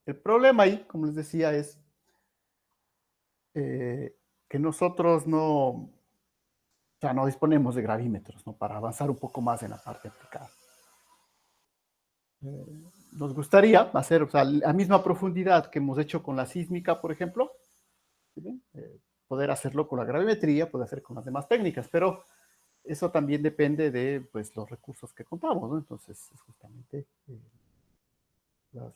El problema ahí, como les decía, es que nosotros no disponemos de gravímetros, ¿no? Para avanzar un poco más en la parte aplicada. Nos gustaría hacer, o sea, la misma profundidad que hemos hecho con la sísmica, por ejemplo, ¿sí? Poder hacerlo con la gravimetría, poder hacer con las demás técnicas, pero eso también depende de pues, los recursos que contamos, ¿no? Entonces, es justamente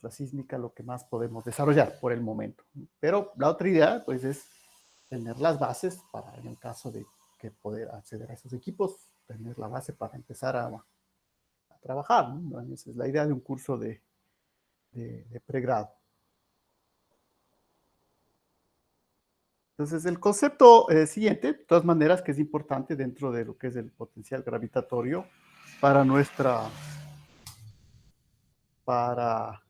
la sísmica lo que más podemos desarrollar por el momento. Pero la otra idea, pues, es tener las bases para, en el caso de que poder acceder a esos equipos, tener la base para empezar a trabajar, ¿no? Esa es la idea de un curso de pregrado. Entonces, el concepto siguiente, de todas maneras, que es importante dentro de lo que es el potencial gravitatorio para para,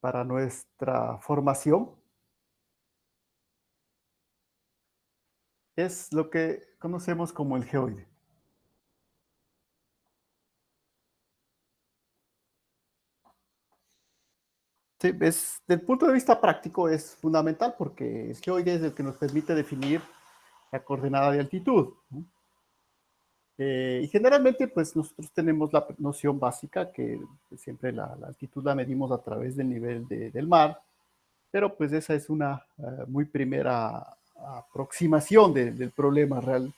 para nuestra formación, es lo que conocemos como el geoide. Sí, desde el punto de vista práctico es fundamental porque el geoide es el que nos permite definir la coordenada de altitud, ¿no? Y generalmente, pues nosotros tenemos la noción básica que siempre la altitud la medimos a través del nivel del mar, pero pues esa es una muy primera aproximación del problema real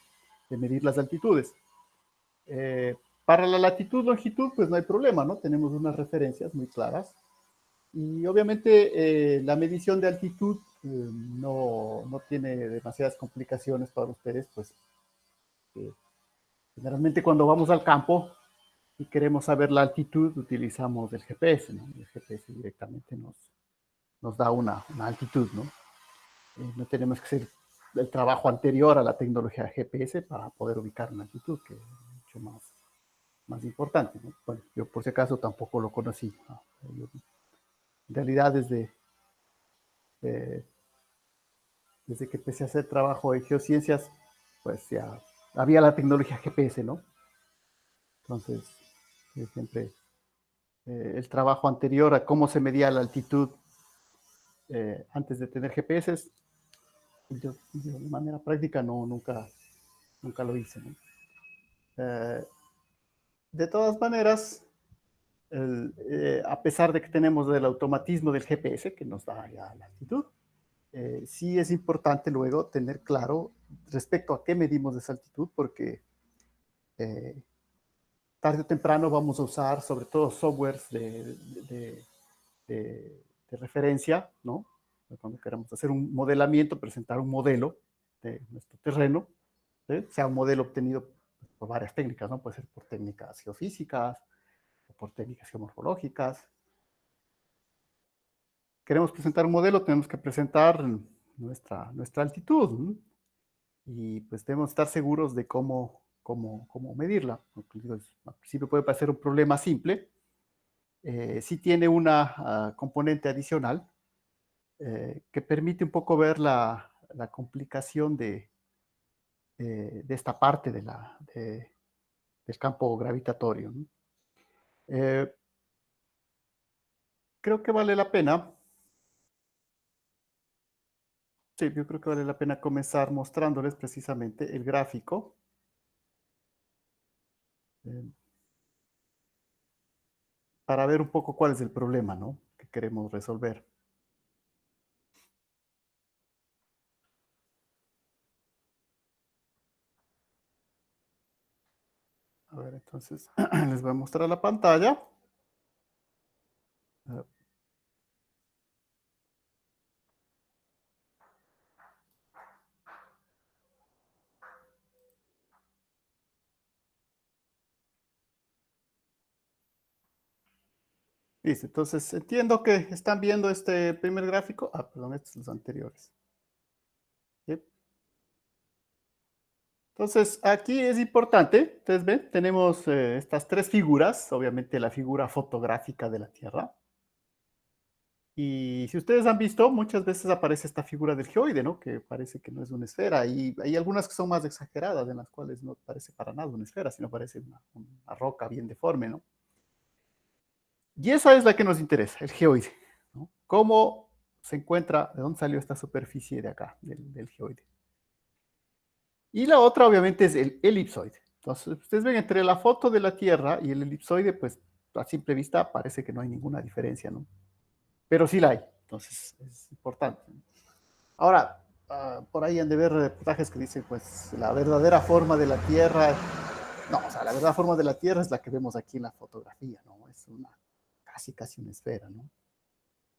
de medir las altitudes. Para la latitud, longitud, pues no hay problema, ¿no? Tenemos unas referencias muy claras. Y obviamente la medición de altitud no tiene demasiadas complicaciones para ustedes, pues eh, generalmente cuando vamos al campo y queremos saber la altitud, utilizamos el GPS, ¿no? El GPS directamente nos da una altitud, ¿no? No tenemos que hacer el trabajo anterior a la tecnología GPS para poder ubicar una altitud, que es mucho más importante, ¿no? Bueno, yo por si acaso tampoco lo conocí, ¿no? Yo, en realidad, eh, desde que empecé a hacer trabajo en geociencias, pues ya había la tecnología GPS, ¿no? Entonces, siempre el trabajo anterior a cómo se medía la altitud antes de tener GPS, yo de manera práctica nunca lo hice, ¿no? Eh, de todas maneras, a pesar de que tenemos el automatismo del GPS que nos da ya la altitud, sí es importante luego tener claro respecto a qué medimos esa altitud, porque eh, tarde o temprano vamos a usar sobre todo softwares de, de referencia, ¿no? Cuando queramos hacer un modelamiento, presentar un modelo de nuestro terreno, ¿sí? Sea un modelo obtenido por varias técnicas, ¿no? Puede ser por técnicas geofísicas o por técnicas geomorfológicas. Queremos presentar un modelo, tenemos que presentar nuestra altitud, ¿no? Y pues debemos estar seguros de cómo medirla. Al principio puede parecer un problema simple, sí tiene una componente adicional que permite un poco ver la complicación de esta parte del campo gravitatorio, ¿no? Eh, creo que vale la pena, sí, yo creo que vale la pena comenzar mostrándoles precisamente el gráfico eh, para ver un poco cuál es el problema, ¿no? Que queremos resolver. A ver, entonces les voy a mostrar la pantalla. Ah, listo, entonces entiendo que están viendo este primer gráfico. Ah, perdón, estos son los anteriores. ¿Sí? Entonces, aquí es importante, ustedes ven, tenemos estas tres figuras, obviamente la figura fotográfica de la Tierra. Y si ustedes han visto, muchas veces aparece esta figura del geoide, ¿no? Que parece que no es una esfera. Y hay algunas que son más exageradas, en las cuales no parece para nada una esfera, sino parece una roca bien deforme, ¿no? Y esa es la que nos interesa, el geoide, ¿no? ¿Cómo se encuentra, de dónde salió esta superficie de acá, del geoide? Y la otra, obviamente, es el elipsoide. Entonces, ustedes ven entre la foto de la Tierra y el elipsoide, pues a simple vista parece que no hay ninguna diferencia, ¿no? Pero sí la hay, entonces es importante. Ahora, por ahí han de ver reportajes que dicen, pues, la verdadera forma de la Tierra, no, o sea, la verdadera forma de la Tierra es la que vemos aquí en la fotografía, ¿no? Es una, casi una esfera, ¿no?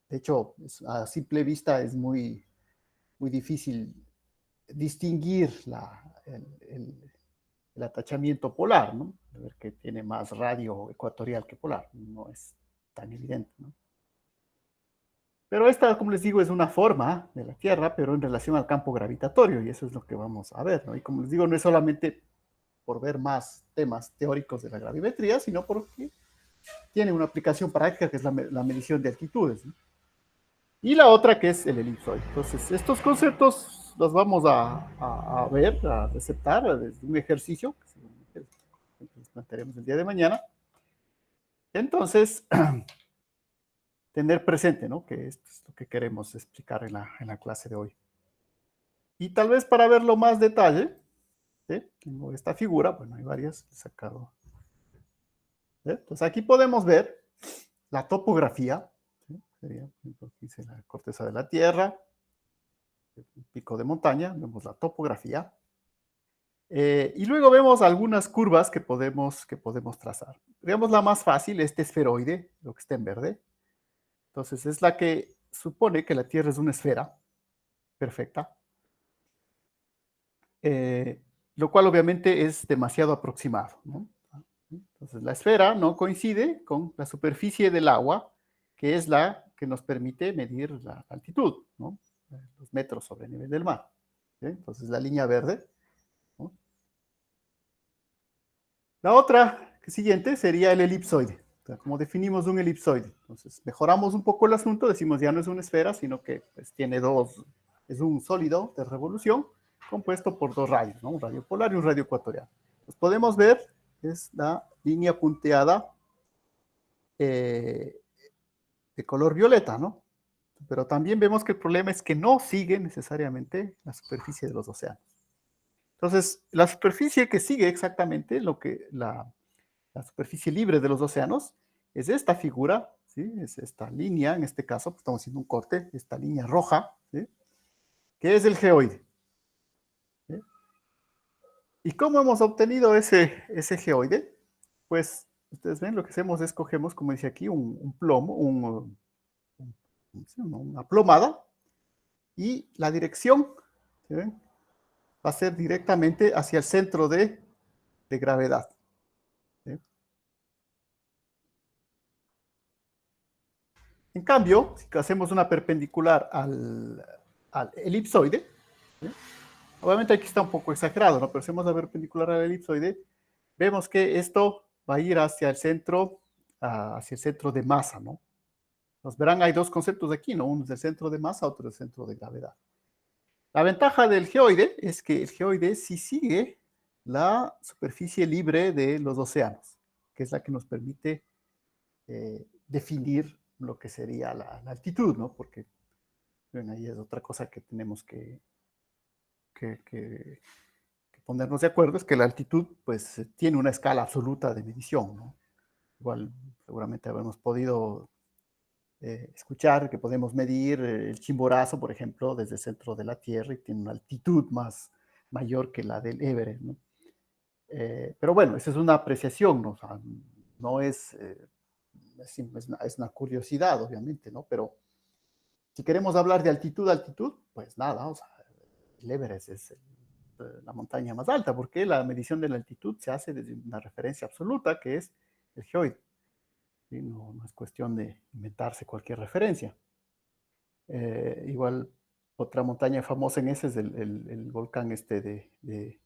De hecho, a simple vista es muy difícil distinguir el atachamiento polar, ¿no? A ver que tiene más radio ecuatorial que polar, no es tan evidente, ¿no? Pero esta, como les digo, es una forma de la Tierra, pero en relación al campo gravitatorio, y eso es lo que vamos a ver, ¿no? Y como les digo, no es solamente por ver más temas teóricos de la gravimetría, sino porque tiene una aplicación práctica que es la medición de altitudes, ¿no? Y la otra que es el elipsoide. Entonces, estos conceptos los vamos a ver, a receptar desde un ejercicio que les plantearemos el día de mañana. Entonces, tener presente, ¿no? Que esto es lo que queremos explicar en la clase de hoy. Y tal vez para verlo más detalle, ¿sí? Tengo esta figura, bueno, hay varias, he sacado. ¿Sí? Entonces aquí podemos ver la topografía, ¿sí? Sería, por ejemplo, aquí dice la corteza de la Tierra, el pico de montaña, vemos la topografía. Y luego vemos algunas curvas que podemos trazar. Digamos la más fácil, este esferoide, lo que está en verde. Entonces es la que supone que la Tierra es una esfera perfecta, eh, lo cual obviamente es demasiado aproximado, ¿no? Entonces la esfera no coincide con la superficie del agua, que es la que nos permite medir la altitud, ¿no? Los metros sobre el nivel del mar. ¿Sí? Entonces la línea verde, ¿no? La otra siguiente sería el elipsoide. O sea, como definimos un elipsoide. Entonces, mejoramos un poco el asunto, decimos ya no es una esfera, sino que pues, tiene dos, es un sólido de revolución compuesto por dos radios, ¿no? Un radio polar y un radio ecuatorial. Pues podemos ver, es la línea punteada eh, de color violeta, ¿no? Pero también vemos que el problema es que no sigue necesariamente la superficie de los océanos. Entonces, la superficie que sigue exactamente lo que la superficie libre de los océanos, es esta figura, ¿sí? Es esta línea, en este caso, pues estamos haciendo un corte, esta línea roja, ¿sí? Que es el geoide. ¿Sí? ¿Y cómo hemos obtenido ese geoide? Pues ustedes ven, lo que hacemos es cogemos, como dice aquí, un plomo, una plomada, y la dirección, ¿sí ven? Va a ser directamente hacia el centro de gravedad. ¿Sí? En cambio, si hacemos una perpendicular al elipsoide, ¿sí? Obviamente aquí está un poco exagerado, ¿no? Pero si hacemos la perpendicular al elipsoide, vemos que esto va a ir hacia el centro de masa, ¿no? Nos verán, hay dos conceptos aquí, ¿no? Uno es el centro de masa, otro es el centro de gravedad. La ventaja del geoide es que el geoide sí sigue la superficie libre de los océanos, que es la que nos permite definir lo que sería la altitud, ¿no? Porque bueno, ahí es otra cosa que tenemos que, que, que, ponernos de acuerdo, es que la altitud pues tiene una escala absoluta de medición, ¿no? Igual seguramente habremos podido escuchar que podemos medir el Chimborazo, por ejemplo, desde el centro de la Tierra y tiene una altitud mayor que la del Everest, ¿no? Pero bueno, esa es una apreciación, ¿no? O sea, no es una curiosidad, obviamente, ¿no? Pero si queremos hablar de altitud, pues nada, o sea, el Everest es la montaña más alta, porque la medición de la altitud se hace desde una referencia absoluta, que es el geoide. ¿Sí? No es cuestión de inventarse cualquier referencia. Igual, otra montaña famosa en ese es el volcán de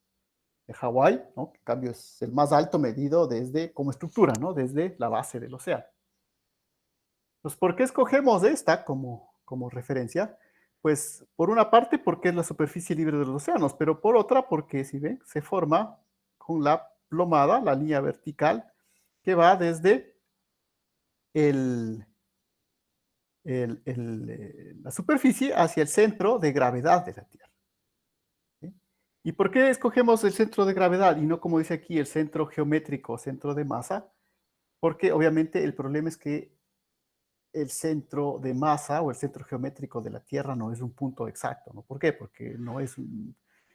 Hawái, ¿no? Que en cambio es el más alto medido como estructura, ¿no? Desde la base del océano. Pues, ¿por qué escogemos esta como referencia? Pues, por una parte, porque es la superficie libre de los océanos, pero por otra, porque, si ven, se forma con la plomada, la línea vertical, que va desde la superficie hacia el centro de gravedad de la Tierra. ¿Sí? ¿Y por qué escogemos el centro de gravedad y no, como dice aquí, el centro geométrico, centro de masa? Porque obviamente el problema es que el centro de masa o el centro geométrico de la Tierra no es un punto exacto, ¿no? ¿Por qué? Porque no es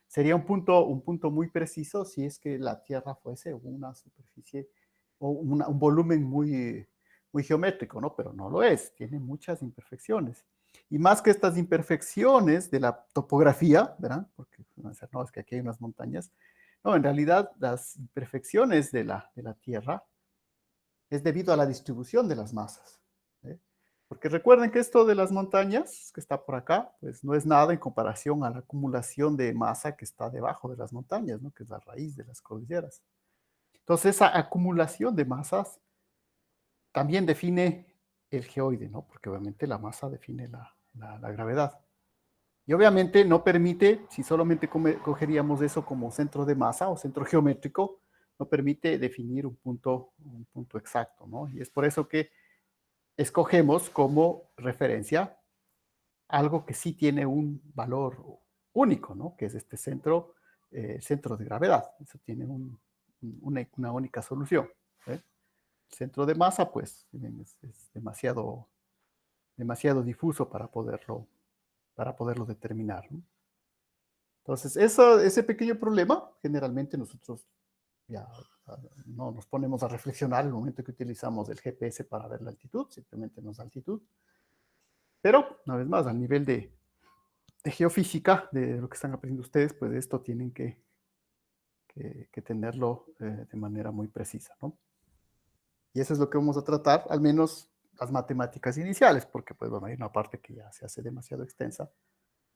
sería un punto muy preciso si es que la Tierra fuese una superficie o un volumen muy geométrico, ¿no? Pero no lo es, tiene muchas imperfecciones. Y más que estas imperfecciones de la topografía, ¿verdad? Porque no, es que aquí hay unas montañas. No, en realidad las imperfecciones de la Tierra es debido a la distribución de las masas. ¿Eh? Porque recuerden que esto de las montañas, que está por acá, pues no es nada en comparación a la acumulación de masa que está debajo de las montañas, ¿no? Que es la raíz de las cordilleras. Entonces, esa acumulación de masas también define el geoide, ¿no? Porque obviamente la masa define la gravedad. Y obviamente no permite, si solamente cogeríamos eso como centro de masa o centro geométrico, no permite definir un punto exacto, ¿no? Y es por eso que escogemos como referencia algo que sí tiene un valor único, ¿no? Que es este centro de gravedad. Eso tiene una única solución. ¿Eh? El centro de masa, pues, es demasiado difuso para poderlo determinar, ¿no? Entonces, ese pequeño problema, generalmente nosotros ya no nos ponemos a reflexionar el momento que utilizamos el GPS para ver la altitud, simplemente nos da altitud. Pero, una vez más, a nivel de geofísica, de lo que están aprendiendo ustedes, pues esto tienen que tenerlo de manera muy precisa, ¿no? Y eso es lo que vamos a tratar, al menos las matemáticas iniciales, porque pues bueno, hay una parte que ya se hace demasiado extensa,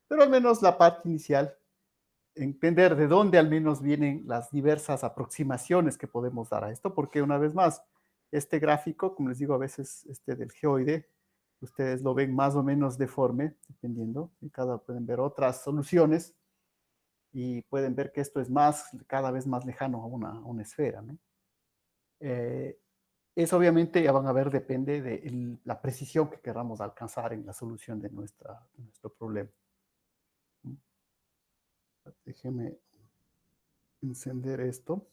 pero al menos la parte inicial, entender de dónde al menos vienen las diversas aproximaciones que podemos dar a esto, porque una vez más, este gráfico, como les digo, a veces este del geoide, ustedes lo ven más o menos deforme, dependiendo, y pueden ver otras soluciones, y pueden ver que esto es cada vez más lejano a una esfera, ¿no? Eso obviamente ya van a ver, depende de la precisión que queramos alcanzar en la solución de nuestro problema. Déjeme encender esto.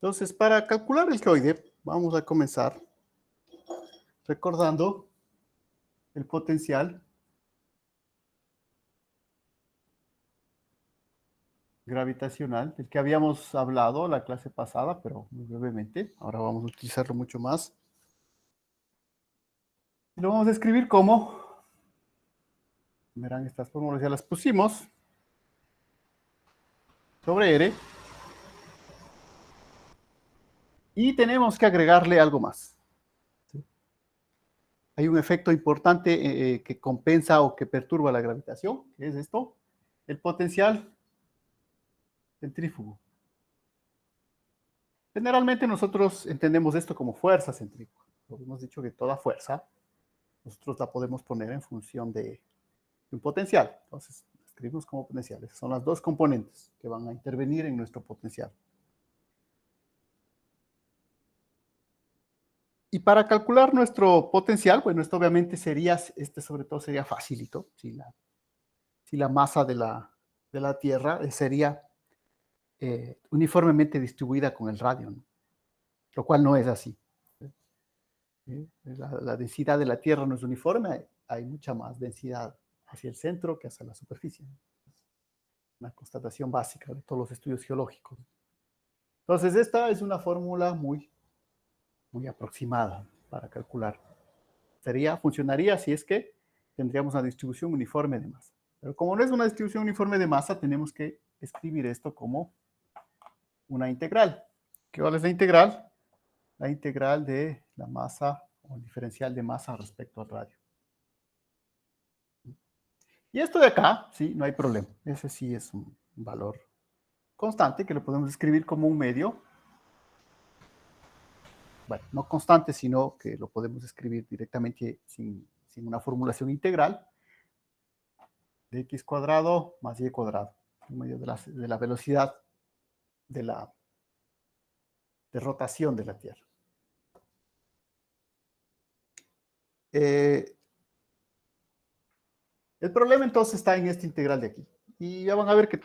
Entonces, para calcular el geoide, vamos a comenzar recordando el potencial gravitacional del que habíamos hablado la clase pasada, pero muy brevemente. Ahora vamos a utilizarlo mucho más. Lo vamos a escribir como, verán, estas fórmulas ya las pusimos, sobre R, y tenemos que agregarle algo más. ¿Sí? Hay un efecto importante que compensa o que perturba la gravitación, que es esto, el potencial centrífugo. Generalmente nosotros entendemos esto como fuerza centrífuga. Hemos dicho que toda fuerza nosotros la podemos poner en función de un potencial. Entonces, escribimos como potenciales. Son las dos componentes que van a intervenir en nuestro potencial. Y para calcular nuestro potencial, bueno, esto obviamente sería, sobre todo sería facilito, si la masa de la Tierra sería uniformemente distribuida con el radio, ¿no? Lo cual no es así. La densidad de la Tierra no es uniforme, hay mucha más densidad hacia el centro que hacia la superficie. Una constatación básica de todos los estudios geológicos. Entonces, esta es una fórmula muy aproximada para calcular. Funcionaría si es que tendríamos una distribución uniforme de masa. Pero como no es una distribución uniforme de masa, tenemos que escribir esto como una integral. ¿Qué vale la integral? La integral de la masa o o el diferencial de masa respecto al radio. Y esto de acá, sí, no hay problema. Ese sí es un valor constante que lo podemos escribir como un medio. Bueno, no constante, sino que lo podemos escribir directamente sin una formulación integral de x cuadrado más y cuadrado, en medio de la velocidad de rotación de la Tierra. El problema entonces está en este integral de aquí. Y ya van a ver que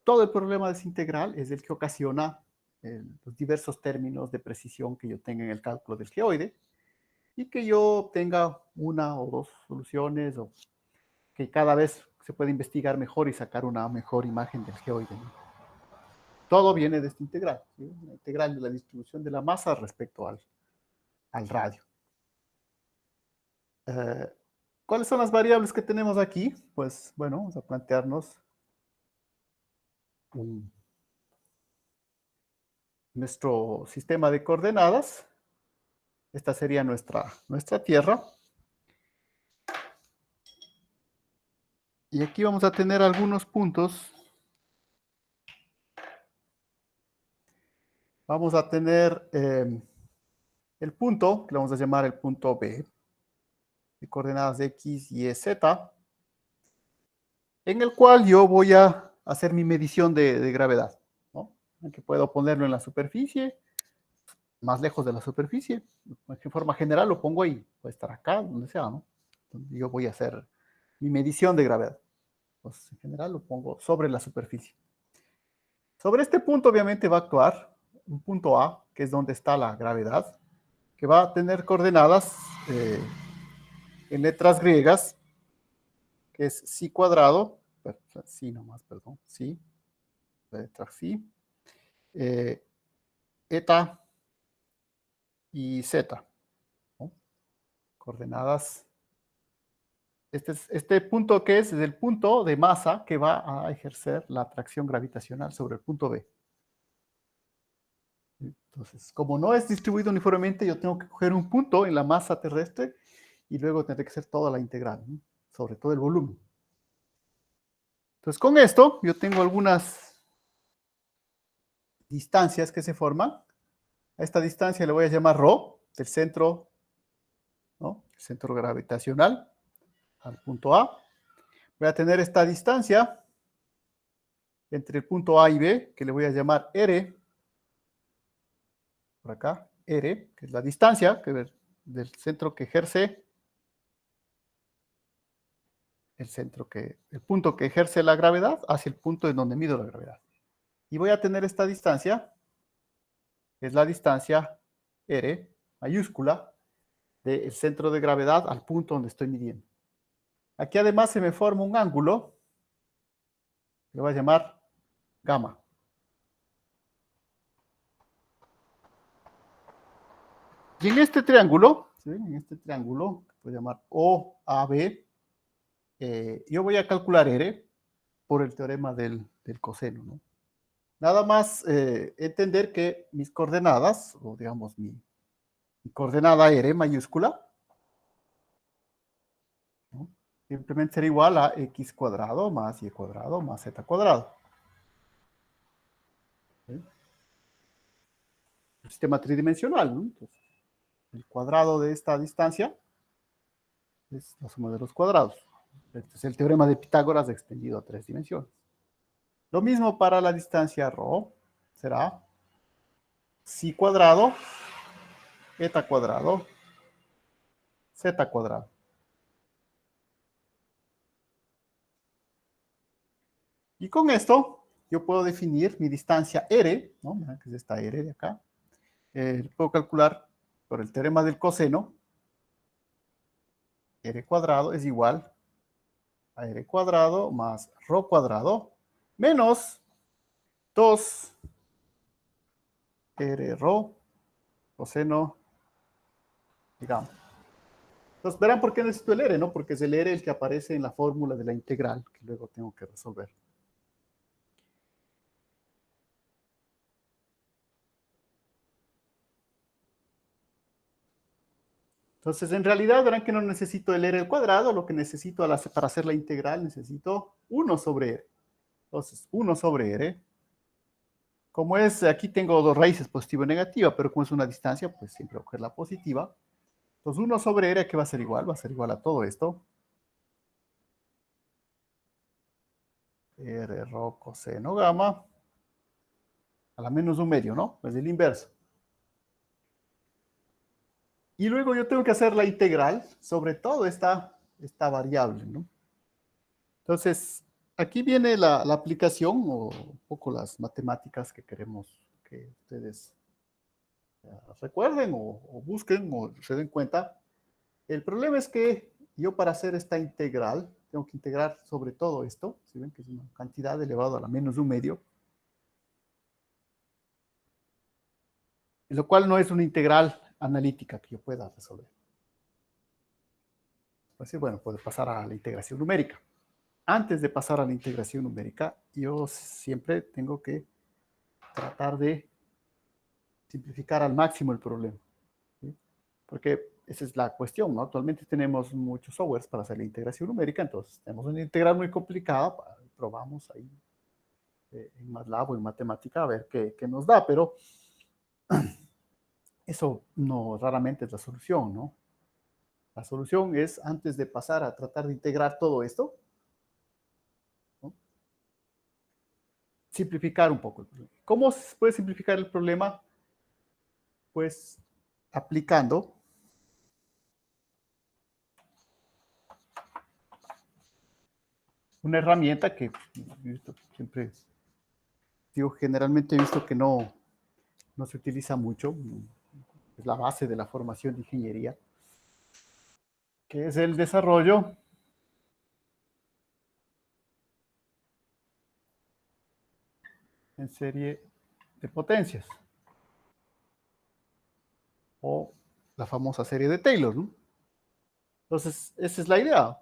todo el problema de ese integral es el que ocasiona los diversos términos de precisión que yo tenga en el cálculo del geoide y que yo tenga una o dos soluciones o que cada vez se puede investigar mejor y sacar una mejor imagen del geoide, ¿no? Todo viene de este integral, ¿sí? La integral de la distribución de la masa respecto al radio. ¿Cuáles son las variables que tenemos aquí? Pues bueno, vamos a plantearnos nuestro sistema de coordenadas. Esta sería nuestra Tierra. Y aquí vamos a tener algunos puntos. Vamos a tener el punto, que le vamos a llamar el punto B, de coordenadas de X, Y, Z, en el cual yo voy a hacer mi medición de gravedad, ¿no? Que puedo ponerlo en la superficie, más lejos de la superficie. De forma general lo pongo ahí, puede estar acá, donde sea, ¿no? Donde yo voy a hacer mi medición de gravedad. Pues en general lo pongo sobre la superficie. Sobre este punto obviamente va a actuar un punto A, que es donde está la gravedad, que va a tener coordenadas en letras griegas, que es psi cuadrado, psi nomás, perdón, psi, letra psi, eta y zeta, ¿no? Coordenadas. Este punto que es el punto de masa que va a ejercer la atracción gravitacional sobre el punto B. Entonces, como no es distribuido uniformemente, yo tengo que coger un punto en la masa terrestre y luego tendré que hacer toda la integral, ¿no? Sobre todo el volumen. Entonces, con esto, yo tengo algunas distancias que se forman. A esta distancia le voy a llamar ρ, del centro, ¿no? El centro gravitacional, al punto A. Voy a tener esta distancia entre el punto A y B, que le voy a llamar R, por acá, R, que es la distancia del centro que ejerce, el punto que ejerce la gravedad hacia el punto en donde mido la gravedad. Y voy a tener esta distancia, que es la distancia R, mayúscula, del centro de gravedad al punto donde estoy midiendo. Aquí además se me forma un ángulo, que lo voy a llamar gamma. Y en este triángulo, ¿sí? En este triángulo, que voy a llamar OAB, yo voy a calcular R por el teorema del coseno, ¿no? Nada más entender que mis coordenadas, o digamos mi coordenada R mayúscula, ¿no? Simplemente será igual a x cuadrado más y cuadrado más z cuadrado. ¿Sí? Un sistema tridimensional, ¿no? Entonces, el cuadrado de esta distancia es la suma de los cuadrados. Este es el teorema de Pitágoras extendido a 3 dimensiones. Lo mismo para la distancia ρ, será psi cuadrado, eta cuadrado, z cuadrado. Y con esto yo puedo definir mi distancia r, ¿no? Que es esta r de acá. Puedo calcular por el teorema del coseno, r cuadrado es igual a r cuadrado más ρ cuadrado menos 2 r ρ coseno de gamma. Entonces verán por qué necesito el r, ¿no? Porque es el r el que aparece en la fórmula de la integral que luego tengo que resolver. Entonces, en realidad, verán que no necesito el r al cuadrado, lo que necesito para hacer la integral, necesito 1 sobre r. Entonces, 1 sobre r. Como es, aquí tengo dos raíces, positiva y negativa, pero como es una distancia, pues siempre voy a coger la positiva. Entonces, 1 sobre r, ¿qué va a ser igual? Va a ser igual a todo esto. R rho coseno gamma a la menos 1/2, ¿no? Es el inverso. Y luego yo tengo que hacer la integral sobre todo esta variable, ¿no? Entonces, aquí viene la aplicación o un poco las matemáticas que queremos que ustedes recuerden o busquen o se den cuenta. El problema es que yo para hacer esta integral tengo que integrar sobre todo esto, si ven que es una cantidad elevada a la menos 1/2, lo cual no es una integral analítica que yo pueda resolver. Así, bueno, puedo pasar a la integración numérica. Antes de pasar a la integración numérica, yo siempre tengo que tratar de simplificar al máximo el problema, ¿sí? Porque esa es la cuestión, ¿no? Actualmente tenemos muchos softwares para hacer la integración numérica, entonces tenemos una integral muy complicada, probamos ahí en MATLAB o en matemática a ver qué nos da, pero eso no raramente es la solución, ¿no? La solución es, antes de pasar a tratar de integrar todo esto, ¿no?, simplificar un poco el problema. ¿Cómo se puede simplificar el problema? Pues aplicando una herramienta que siempre digo, generalmente he visto que no se utiliza mucho, es la base de la formación de ingeniería, que es el desarrollo en serie de potencias, o la famosa serie de Taylor, ¿no? Entonces, esa es la idea.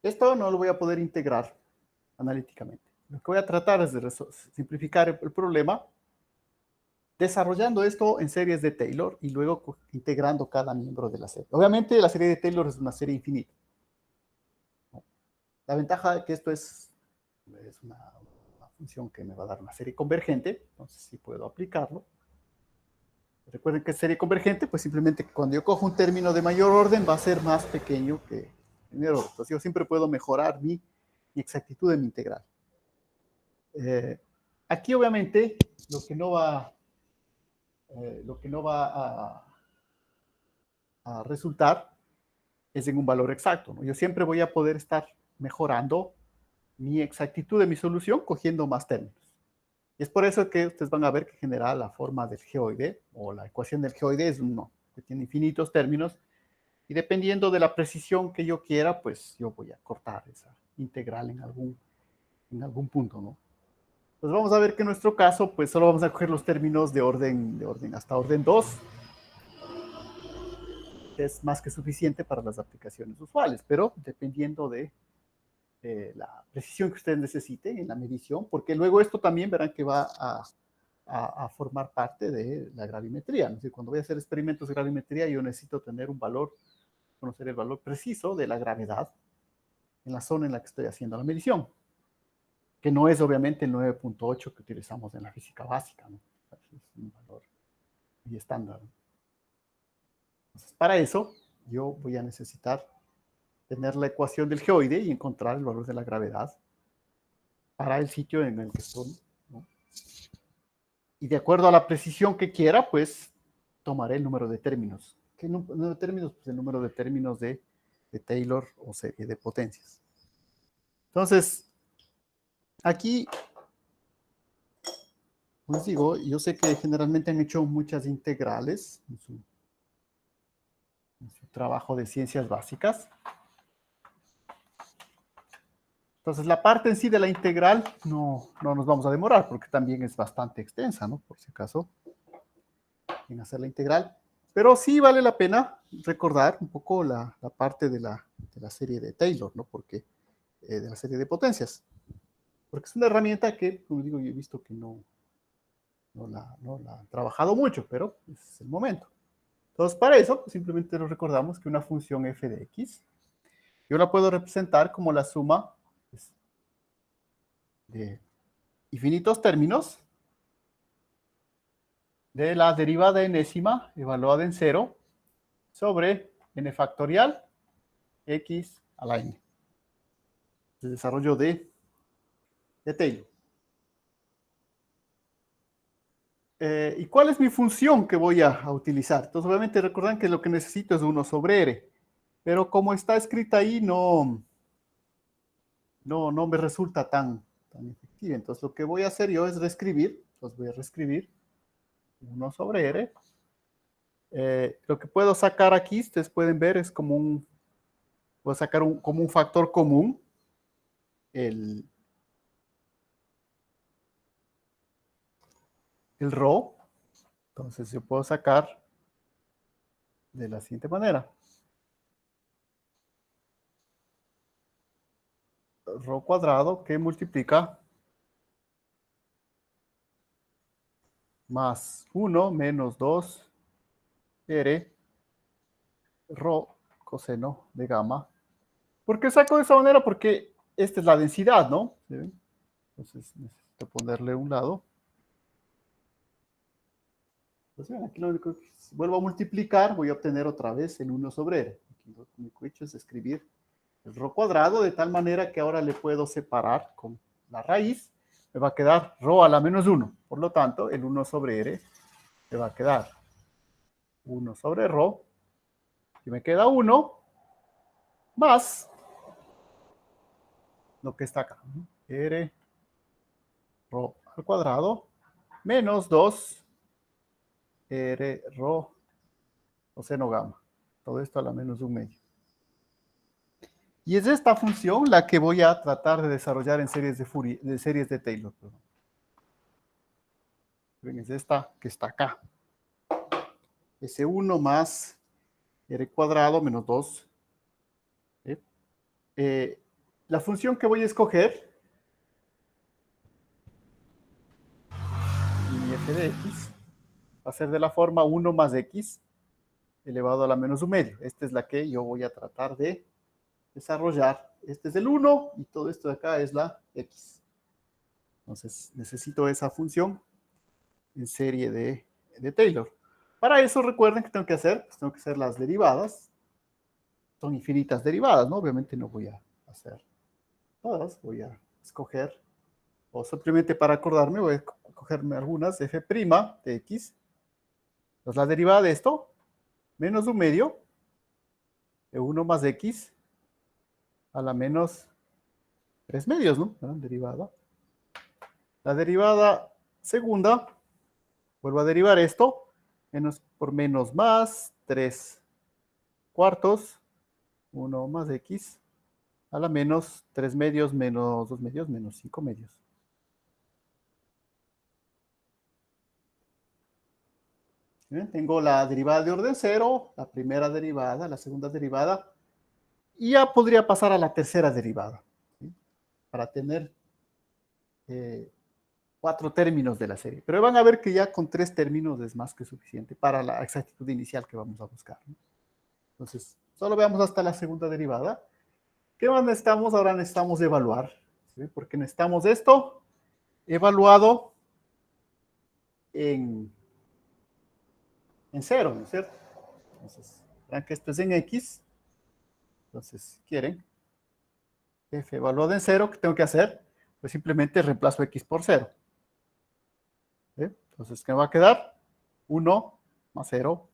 Esto no lo voy a poder integrar analíticamente. Lo que voy a tratar es de simplificar el problema desarrollando esto en series de Taylor y luego integrando cada miembro de la serie. Obviamente, la serie de Taylor es una serie infinita, ¿no? La ventaja de que esto es una función que me va a dar una serie convergente, entonces sí puedo aplicarlo. Recuerden que serie convergente, pues simplemente cuando yo cojo un término de mayor orden va a ser más pequeño que el menor orden. Entonces yo siempre puedo mejorar mi exactitud de mi integral. Aquí obviamente lo que no va a resultar es en un valor exacto, ¿no? Yo siempre voy a poder estar mejorando mi exactitud de mi solución cogiendo más términos. Y es por eso que ustedes van a ver que en general la forma del geoide o la ecuación del geoide es 1, que tiene infinitos términos, y dependiendo de la precisión que yo quiera, pues yo voy a cortar esa integral en algún punto, ¿no? Pues vamos a ver que en nuestro caso, pues solo vamos a coger los términos de orden hasta orden 2, que es más que suficiente para las aplicaciones usuales, pero dependiendo de la precisión que ustedes necesiten en la medición, porque luego esto también verán que va a formar parte de la gravimetría. Es decir, cuando voy a hacer experimentos de gravimetría, yo necesito tener un valor, conocer el valor preciso de la gravedad en la zona en la que estoy haciendo la medición, que no es obviamente el 9.8 que utilizamos en la física básica, ¿no? Es un valor muy estándar. Entonces, para eso, yo voy a necesitar tener la ecuación del geoide y encontrar el valor de la gravedad para el sitio en el que estoy, ¿no? Y de acuerdo a la precisión que quiera, pues tomaré el número de términos. ¿Qué número de términos? Pues el número de términos de Taylor o serie de potencias. Entonces, aquí, pues digo, yo sé que generalmente han hecho muchas integrales en su trabajo de ciencias básicas. Entonces, la parte en sí de la integral no nos vamos a demorar porque también es bastante extensa, ¿no? Por si acaso, en hacer la integral. Pero sí vale la pena recordar un poco la parte de la serie de Taylor, ¿no? Porque, de la serie de potencias. Porque es una herramienta que, como digo, yo he visto que no la han trabajado mucho, pero es el momento. Entonces, para eso, pues, simplemente nos recordamos que una función f de x, yo la puedo representar como la suma, pues, de infinitos términos de la derivada enésima evaluada en 0 sobre n factorial x a la n. El desarrollo de Taylor. ¿Y cuál es mi función que voy a utilizar? Entonces, obviamente, recuerdan que lo que necesito es 1 sobre r. Pero como está escrita ahí, no me resulta tan efectiva. Entonces, lo que voy a hacer yo es reescribir. Entonces, voy a reescribir 1 sobre r. Lo que puedo sacar aquí, ustedes pueden ver, es como puedo sacar como un factor común el rho. Entonces, yo puedo sacar de la siguiente manera. Rho cuadrado que multiplica más 1 menos 2 r rho coseno de gamma. ¿Por qué saco de esa manera? Porque esta es la densidad, ¿no? ¿Sí ven? Entonces necesito ponerle un lado. Pues bien, aquí lo único que vuelvo a multiplicar, voy a obtener otra vez el 1 sobre r. Aquí lo único que he hecho es escribir el rho cuadrado de tal manera que ahora le puedo separar con la raíz. Me va a quedar rho a la menos 1. Por lo tanto, el 1 sobre r me va a quedar 1 sobre rho. Y me queda 1 más lo que está acá. R rho al cuadrado menos 2 r rho coseno gamma. Todo esto a la menos 1/2. Y es esta función la que voy a tratar de desarrollar en series de Taylor. Ven, es esta que está acá. S1 más r cuadrado menos 2. La función que voy a escoger, mi f de x, va a ser de la forma 1 más x elevado a la menos 1/2. Esta es la que yo voy a tratar de desarrollar. Este es el 1 y todo esto de acá es la x. Entonces necesito esa función en serie de Taylor. Para eso recuerden que tengo que hacer, pues tengo que hacer las derivadas. Son infinitas derivadas, ¿no? Obviamente no voy a hacer todas, voy a escoger, o simplemente para acordarme, voy a cogerme algunas, f' de x. Entonces la derivada de esto, menos 1/2 de 1 más x a la menos 3/2, ¿no? ¿verdad? Derivada. La derivada segunda, vuelvo a derivar esto, menos por menos más, 3 cuartos, 1 más x, a la menos 3/2 menos 2/2 menos 5/2. ¿Bien? Tengo la derivada de orden 0, la primera derivada, la segunda derivada, y ya podría pasar a la tercera derivada, ¿sí? Para tener 4 términos de la serie. Pero van a ver que ya con 3 términos es más que suficiente para la exactitud inicial que vamos a buscar, ¿no? Entonces, solo veamos hasta la segunda derivada. ¿Qué más necesitamos? Ahora necesitamos evaluar, ¿sí? Porque necesitamos esto evaluado en 0, ¿no es cierto? Entonces, vean que esto es en x. Entonces, si quieren, f evaluado en 0, ¿qué tengo que hacer? Pues simplemente reemplazo x por 0. ¿Sí? Entonces, ¿qué me va a quedar? 1 más 0,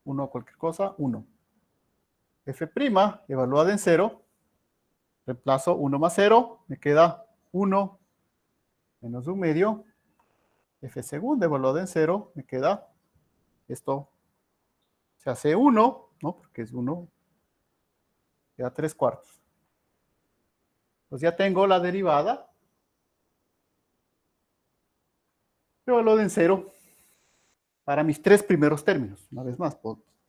1 cualquier cosa, 1. f' evaluada en 0, reemplazo 1 más 0, me queda 1 menos 1/2. F segunda evaluada en 0, me queda esto, se hace 1, ¿no? Porque es 1, queda 3 cuartos. Pues ya tengo la derivada evaluada en 0 para mis 3 primeros términos. Una vez más,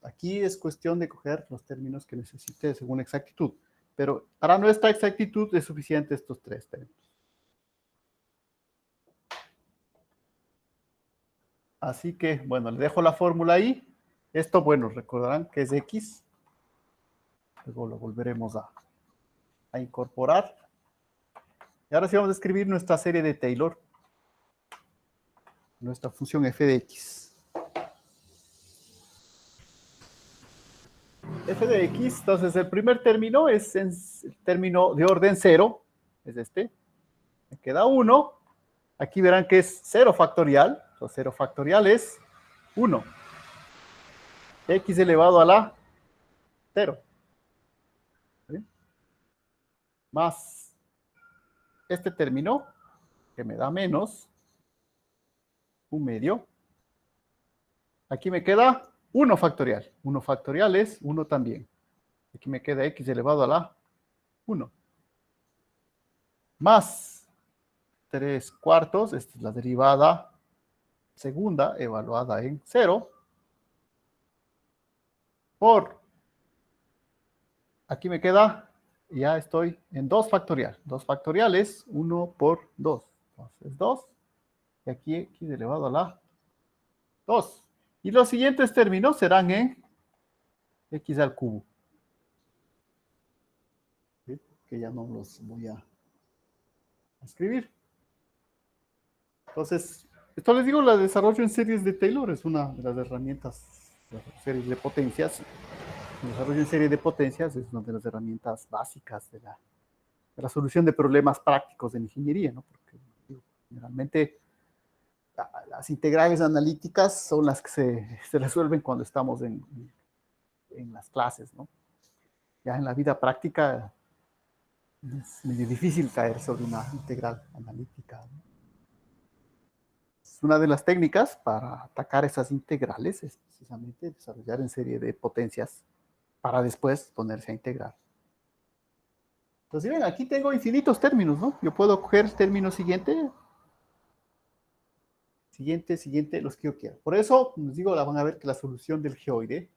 aquí es cuestión de coger los términos que necesite según exactitud. Pero para nuestra exactitud es suficiente estos 3 términos. Así que, bueno, le dejo la fórmula ahí. Esto, bueno, recordarán que es X. Luego lo volveremos a incorporar. Y ahora sí vamos a escribir nuestra serie de Taylor. Nuestra función f de x. F de x, entonces el primer término es el término de orden 0, es este. Me queda 1. Aquí verán que es 0 factorial. Entonces 0 factorial es 1. X elevado a la 0. ¿Sí? Más este término, que me da menos un medio. Aquí me queda 1 factorial. 1 factorial es 1 también. Aquí me queda x elevado a la 1. Más 3 cuartos, esta es la derivada segunda evaluada en 0, por, aquí me queda, ya estoy en 2 factorial. 2 factorial es 1 por 2. Entonces 2, y aquí x elevado a la 2. Y los siguientes términos serán en x al cubo. ¿Sí? Que ya no los voy a escribir. Entonces, esto les digo, la desarrollo en series de Taylor es una de las herramientas de series de potencias. El desarrollo en serie de potencias es una de las herramientas básicas de la solución de problemas prácticos en ingeniería, ¿no? Porque digo, generalmente las integrales analíticas son las que se resuelven cuando estamos en las clases, ¿no? Ya en la vida práctica es medio difícil caer sobre una integral analítica, ¿no? Una de las técnicas para atacar esas integrales es precisamente desarrollar en serie de potencias para después ponerse a integrar. Entonces, ven, aquí tengo infinitos términos, ¿no? Yo puedo coger el término siguiente, siguiente, los que yo quiera. Por eso, les digo, van a ver que la solución del geoide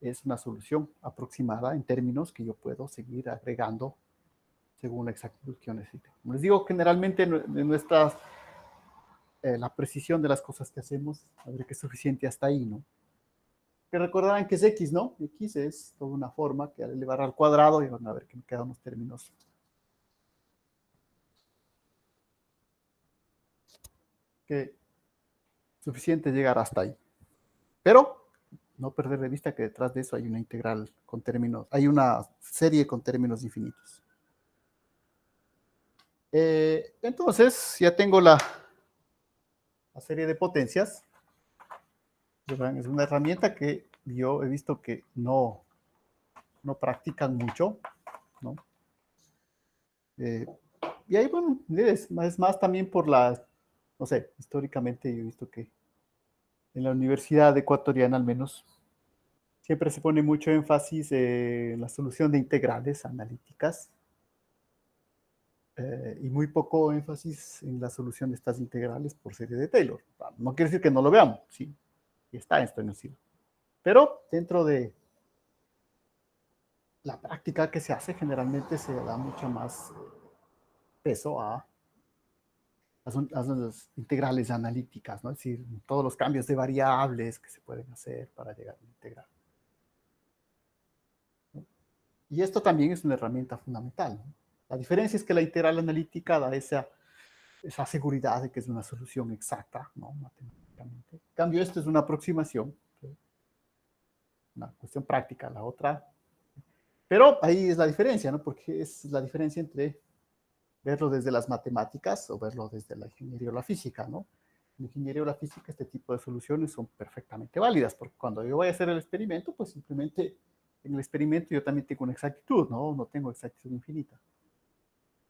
es una solución aproximada en términos que yo puedo seguir agregando según la exactitud que yo necesite. Como les digo, generalmente en nuestras la precisión de las cosas que hacemos, a ver que es suficiente hasta ahí, ¿no? Que recordarán que es x, ¿no? X es toda una forma que al elevar al cuadrado, y van a ver que me quedan unos términos que es suficiente llegar hasta ahí. Pero no perder de vista que detrás de eso hay una integral con términos, hay una serie con términos infinitos. Entonces, ya tengo la serie de potencias. Es una herramienta que yo he visto que no practican mucho, ¿no? Y ahí, bueno, es más también por no sé, históricamente yo he visto que en la Universidad Ecuatoriana al menos siempre se pone mucho énfasis en la solución de integrales analíticas y muy poco énfasis en la solución de estas integrales por serie de Taylor. No quiere decir que no lo veamos, sí, y está esto en el siglo. Pero dentro de la práctica que se hace, generalmente se da mucho más peso a las integrales analíticas, ¿no? Es decir, todos los cambios de variables que se pueden hacer para llegar a integrar. ¿No? Y esto también es una herramienta fundamental, ¿no? La diferencia es que la integral analítica da esa seguridad de que es una solución exacta, ¿no? Matemáticamente. En cambio, esto es una aproximación, ¿sí? Una cuestión práctica. La otra, pero ahí es la diferencia, ¿no? Porque es la diferencia entre verlo desde las matemáticas o verlo desde la ingeniería o la física, ¿no? En la ingeniería o la física este tipo de soluciones son perfectamente válidas, porque cuando yo voy a hacer el experimento, pues simplemente en el experimento yo también tengo una exactitud, ¿no? No tengo exactitud infinita.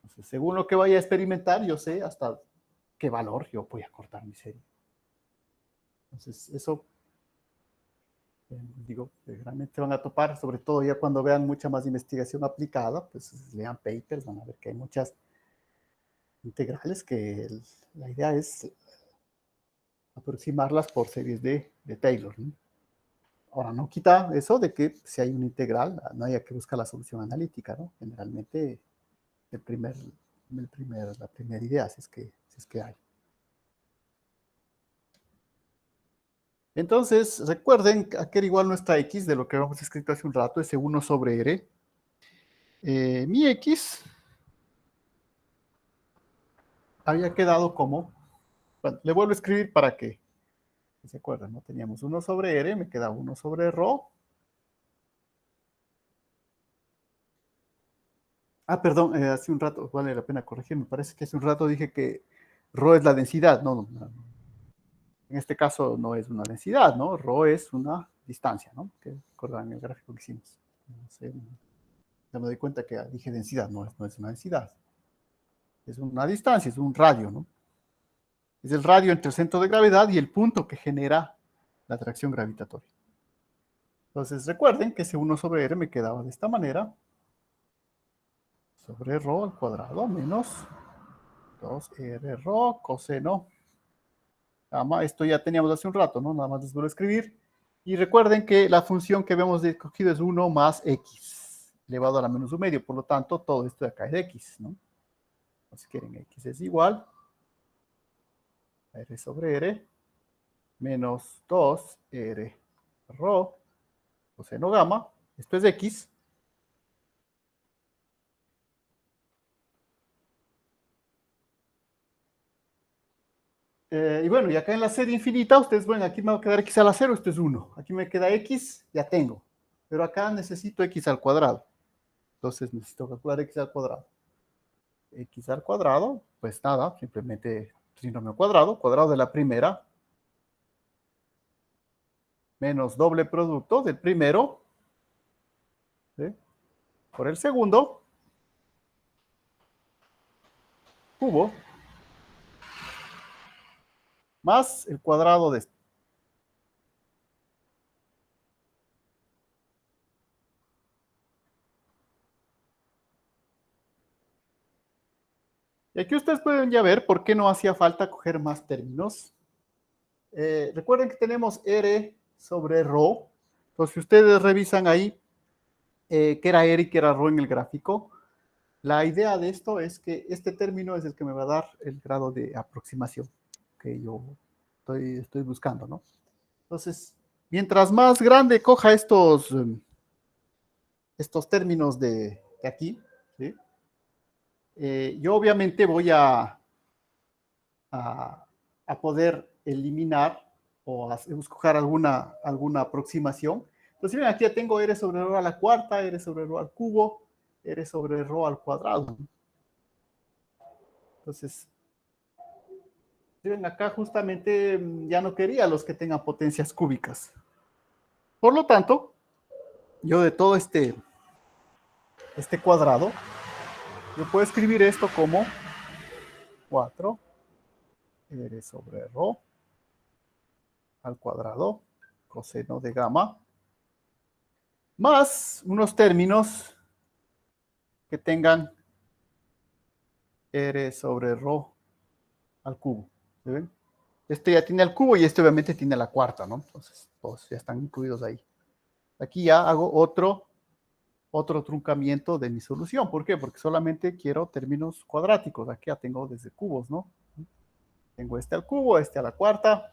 Entonces, según lo que vaya a experimentar, yo sé hasta qué valor yo voy a cortar mi serie. Entonces, eso, digo, realmente van a topar, sobre todo ya cuando vean mucha más investigación aplicada, pues lean papers, van a ver que hay muchas integrales que la idea es aproximarlas por series de Taylor, ¿no? Ahora, no quita eso de que si hay una integral, no haya que buscar la solución analítica, ¿no? Generalmente, la primera idea, si es que hay. Entonces, recuerden que era igual nuestra x de lo que habíamos escrito hace un rato, ese 1 sobre r. Mi x había quedado como, bueno, le vuelvo a escribir para que se acuerdan, ¿no? Teníamos 1 sobre r, me queda 1 sobre rho. Ah, perdón, hace un rato, vale la pena corregir, me parece que hace un rato dije que rho es la densidad, no. En este caso no es una densidad, ¿no? Rho es una distancia, ¿no? Que recordan el gráfico que hicimos. No sé, ya me doy cuenta que dije densidad, no es una densidad. Es una distancia, es un radio, ¿no? Es el radio entre el centro de gravedad y el punto que genera la atracción gravitatoria. Entonces recuerden que ese 1 sobre r me quedaba de esta manera, sobre rho al cuadrado menos 2r rho coseno gamma. Esto ya teníamos hace un rato, ¿no? Nada más les vuelvo a escribir. Y recuerden que la función que habíamos escogido es 1 más x, elevado a la menos un medio. Por lo tanto, todo esto de acá es de x, ¿no? Si quieren, x es igual a r sobre r menos 2r rho coseno gamma. Esto es x. Y bueno, y acá en la serie infinita, ustedes, bueno, aquí me va a quedar x a la 0, esto es 1. Aquí me queda x, ya tengo. Pero acá necesito x al cuadrado. Entonces necesito calcular x al cuadrado. X al cuadrado, pues nada, simplemente trinomio cuadrado, cuadrado de la primera, menos doble producto del primero, ¿sí? Por el segundo, cubo, más el cuadrado de este. Y aquí ustedes pueden ya ver por qué no hacía falta coger más términos. Recuerden que tenemos R sobre rho. Entonces, si ustedes revisan ahí qué era R y qué era rho en el gráfico, la idea de esto es que este término es el que me va a dar el grado de aproximación que yo estoy buscando, ¿no? Entonces, mientras más grande coja estos términos de aquí, ¿sí? Yo obviamente voy a, a poder eliminar o buscar alguna aproximación. Entonces, miren, aquí ya tengo r sobre rho a la cuarta, r sobre rho al cubo, r sobre rho al cuadrado. Entonces, miren, acá justamente ya no quería los que tengan potencias cúbicas. Por lo tanto, yo de todo este cuadrado, yo puedo escribir esto como 4 r sobre rho al cuadrado coseno de gamma más unos términos que tengan r sobre rho al cubo. ¿Sí ven? Este ya tiene el cubo y este obviamente tiene la cuarta, ¿no? Entonces, todos ya están incluidos ahí. Aquí ya hago otro truncamiento de mi solución. ¿Por qué? Porque solamente quiero términos cuadráticos. Aquí ya tengo desde cubos, ¿no? Tengo este al cubo, este a la cuarta.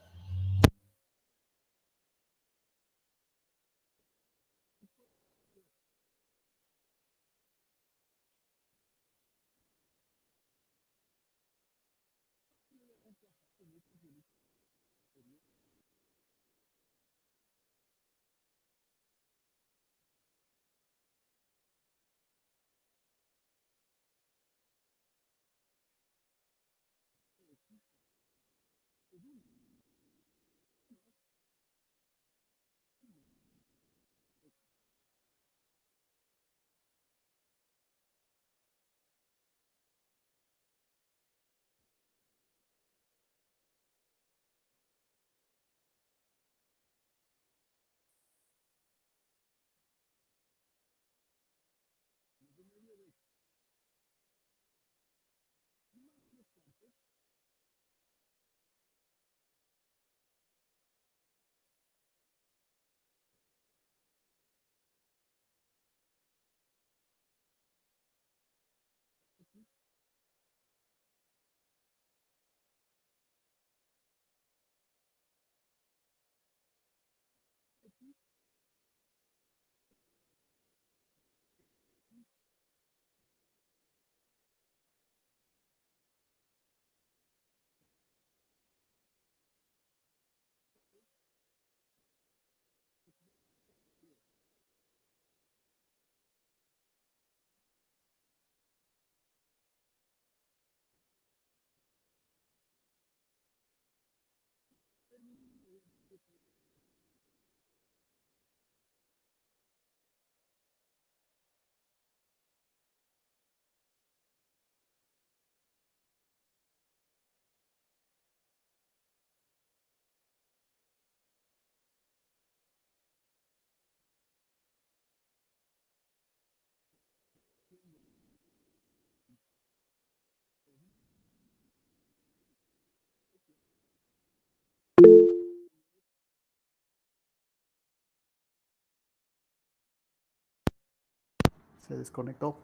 Se desconectó.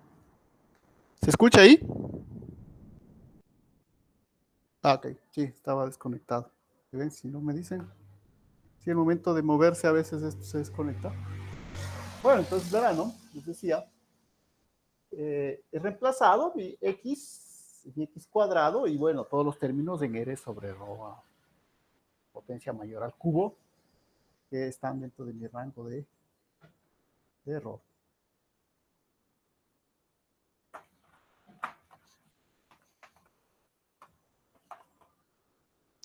¿Se escucha ahí? Ah, ok. Sí, estaba desconectado. ¿Ven? Si no me dicen. Si el momento de moverse a veces esto se desconecta. Bueno, entonces verán, ¿no? Les decía, he reemplazado mi x cuadrado y bueno, todos los términos en r sobre rho a potencia mayor al cubo que están dentro de mi rango de error.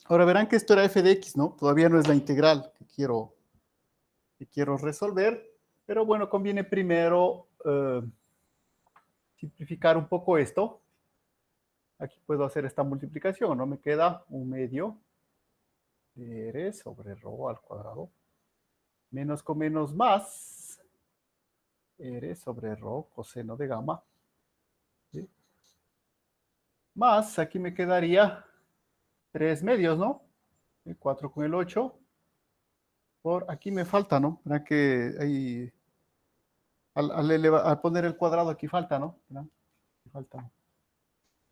Ahora verán que esto era f de x, ¿no? Todavía no es la integral que quiero resolver, pero bueno, conviene primero simplificar un poco esto. Aquí puedo hacer esta multiplicación, ¿no? Me queda 1/2 de r sobre rho al cuadrado, menos con menos más, r sobre rho coseno de gamma, ¿sí? Más, aquí me quedaría 3/2, ¿no? 4 con el 8. Por aquí me falta, ¿no? Verán que ahí, al poner el cuadrado aquí falta, ¿no? ¿Verán? Aquí falta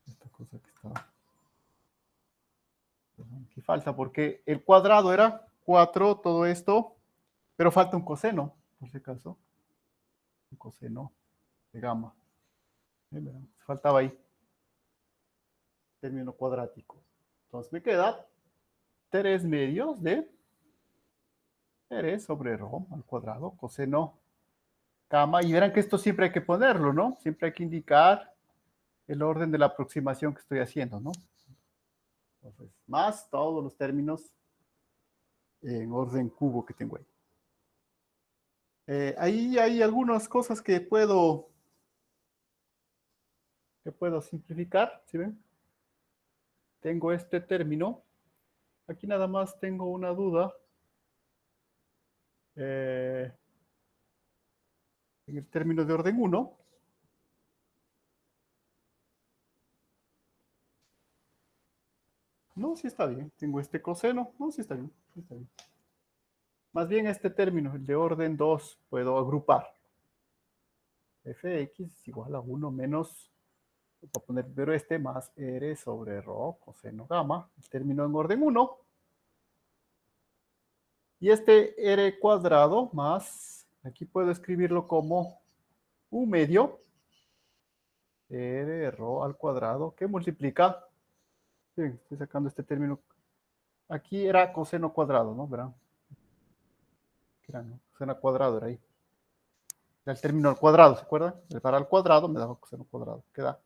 esta cosa que está. Aquí falta porque el cuadrado era 4, todo esto, pero falta un coseno, por si acaso. Un coseno de gamma. Verán, faltaba ahí, término cuadrático. Entonces me queda 3/2 de r sobre rho al cuadrado, coseno gamma. Y verán que esto siempre hay que ponerlo, ¿no? Siempre hay que indicar el orden de la aproximación que estoy haciendo, ¿no? Entonces, más todos los términos en orden cubo que tengo ahí. Ahí hay algunas cosas que puedo simplificar, ¿sí ven? Tengo este término. Aquí nada más tengo una duda. En el término de orden 1. No, sí está bien. Tengo este coseno. No, sí está bien. Sí está bien. Más bien este término, el de orden 2, puedo agrupar. Fx es igual a 1 menos, voy a poner primero este, más r sobre rho coseno gamma, el término en orden 1. Y este r cuadrado más, aquí puedo escribirlo como 1/2 r rho al cuadrado, que multiplica, bien, estoy sacando este término, aquí era coseno cuadrado, ¿no? ¿Verán? Era, ¿no? Coseno cuadrado era ahí. Era el término al cuadrado, ¿se acuerdan? El para al cuadrado me daba coseno cuadrado. Queda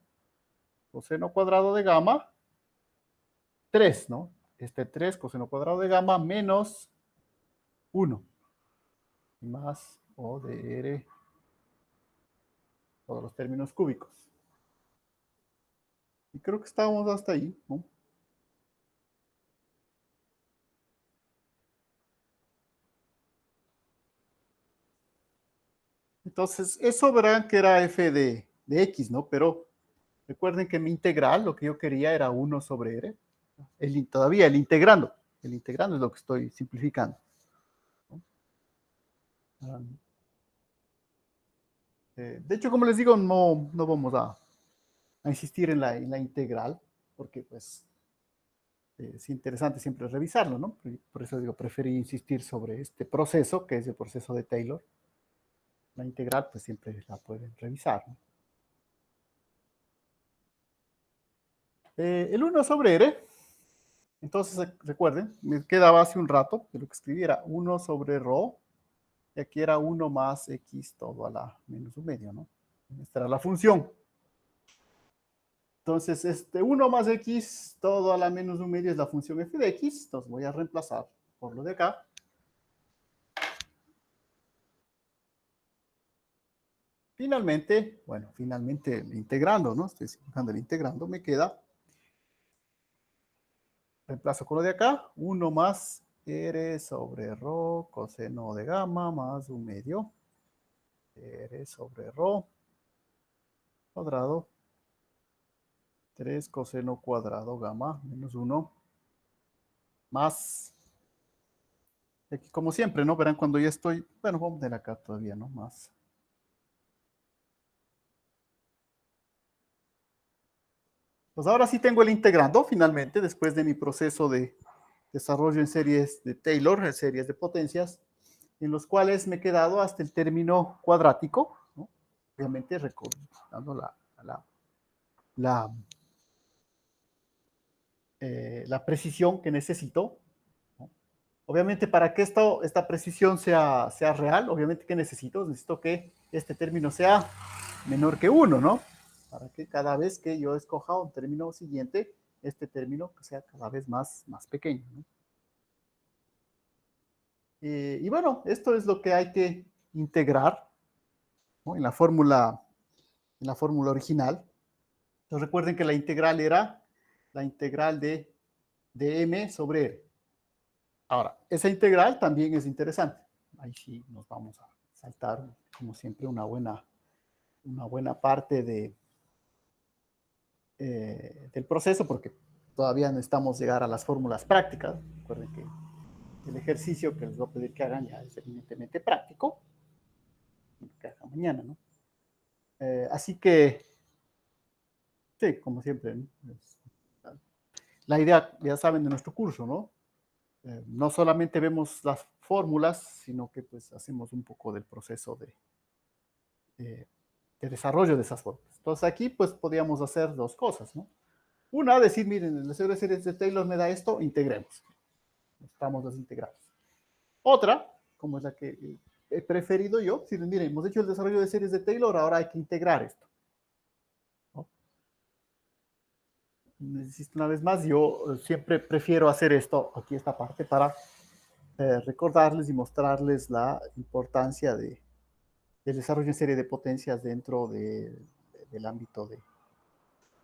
coseno cuadrado de gamma 3, ¿no? Este 3 coseno cuadrado de gamma menos 1 más O de R, todos los términos cúbicos. Y creo que estábamos hasta ahí, ¿no? Entonces, eso verán que era f de x, ¿no? Pero recuerden que mi integral, lo que yo quería era 1 sobre r. Todavía el integrando. El integrando es lo que estoy simplificando, ¿no? De hecho, como les digo, no vamos a insistir en la integral, porque pues es interesante siempre revisarlo, ¿no? Por eso digo, preferí insistir sobre este proceso, que es el proceso de Taylor. La integral, pues siempre la pueden revisar, ¿no? El 1 sobre r, entonces recuerden, me quedaba hace un rato que lo que escribí era 1 sobre rho, y aquí era 1 más x todo a la menos 1/2, ¿no? Esta era la función. Entonces, este 1 más x todo a la menos 1/2 es la función f de x, entonces voy a reemplazar por lo de acá. Finalmente, bueno, finalmente integrando, ¿no? Estoy simplificando el integrando, me queda, reemplazo con lo de acá, 1 más r sobre rho coseno de gamma más 1/2 r sobre rho cuadrado 3 coseno cuadrado gamma menos 1 más, aquí como siempre, ¿no? Verán cuando ya estoy, bueno, vamos a poner acá todavía, ¿no? Más Pues ahora sí tengo el integrando, finalmente, después de mi proceso de desarrollo en series de Taylor, en series de potencias, en los cuales me he quedado hasta el término cuadrático, ¿no? Obviamente recordando la, la precisión que necesito, ¿no? Obviamente, para que esta precisión sea real, obviamente, ¿qué necesito? Necesito que este término sea menor que 1, ¿no? Para que cada vez que yo escoja un término siguiente, este término sea cada vez más pequeño, ¿no? Y bueno, esto es lo que hay que integrar, ¿no? En la fórmula original. Entonces recuerden que la integral era la integral de m sobre r. Ahora, esa integral también es interesante. Ahí sí nos vamos a saltar, como siempre, una buena parte del proceso, porque todavía necesitamos llegar a las fórmulas prácticas. Recuerden que el ejercicio que les voy a pedir que hagan ya es evidentemente práctico, que hagan mañana, ¿no? Así que, sí, como siempre, ¿no? La idea, ya saben, de nuestro curso, ¿no? No solamente vemos las fórmulas, sino que pues hacemos un poco del proceso de desarrollo de esas fórmulas. Entonces aquí pues podríamos hacer dos cosas, ¿no? Una, decir, miren, el deseo de series de Taylor me da esto, integremos. Estamos desintegrados. Otra, como es la que he preferido yo, si miren, hemos hecho el desarrollo de series de Taylor, ahora hay que integrar esto, ¿no? Insisto una vez más, yo siempre prefiero hacer esto, aquí esta parte, para recordarles y mostrarles la importancia del desarrollo en serie de potencias dentro del ámbito de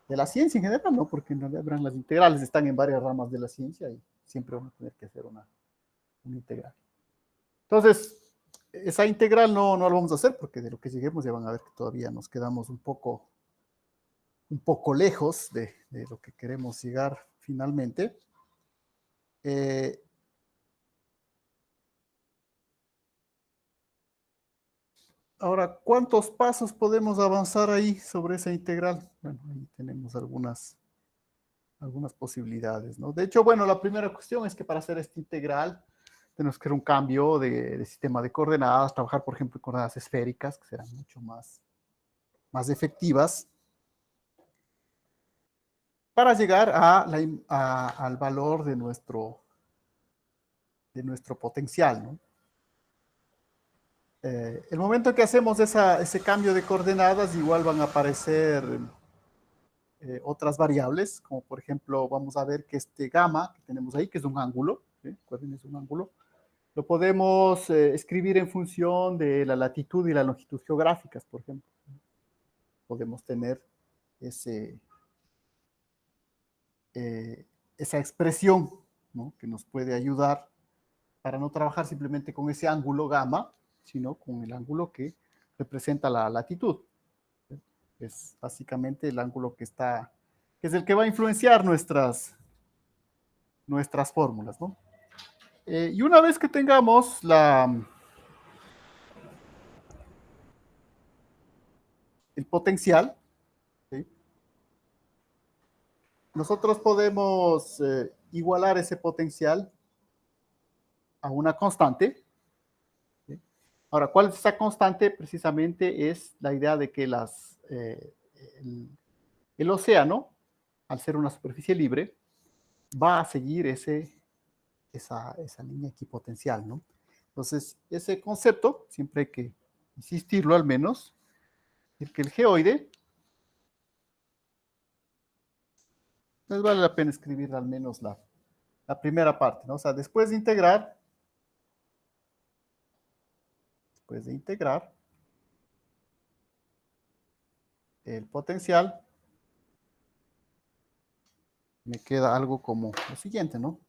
la ciencia en general, ¿no? Porque en realidad verán, las integrales están en varias ramas de la ciencia y siempre vamos a tener que hacer una integral. Entonces, esa integral no la vamos a hacer porque de lo que lleguemos ya van a ver que todavía nos quedamos un poco lejos de lo que queremos llegar finalmente. Ahora, ¿cuántos pasos podemos avanzar ahí sobre esa integral? Bueno, ahí tenemos algunas posibilidades, ¿no? De hecho, bueno, la primera cuestión es que para hacer esta integral tenemos que hacer un cambio de sistema de coordenadas, trabajar, por ejemplo, en coordenadas esféricas, que serán mucho más efectivas, para llegar al valor de nuestro potencial, ¿no? El momento en que hacemos ese cambio de coordenadas, igual van a aparecer otras variables, como por ejemplo, vamos a ver que este gamma que tenemos ahí, que es un ángulo, ¿sí? Recuerden, es un ángulo, lo podemos escribir en función de la latitud y la longitud geográficas, por ejemplo. Podemos tener ese, esa expresión, ¿no? Que nos puede ayudar para no trabajar simplemente con ese ángulo gamma, sino con el ángulo que representa la latitud. Es básicamente el ángulo que es el que va a influenciar nuestras fórmulas, ¿no? Y una vez que tengamos el potencial, ¿sí? Nosotros podemos igualar ese potencial a una constante, ¿sí? Ahora, ¿cuál es esa constante? Precisamente es la idea de que el océano, al ser una superficie libre, va a seguir esa línea equipotencial, ¿no? Entonces, ese concepto, siempre hay que insistirlo al menos, es que el geoide, les vale la pena escribir al menos la primera parte, ¿no? O sea, después de integrar el potencial, me queda algo como lo siguiente, ¿no?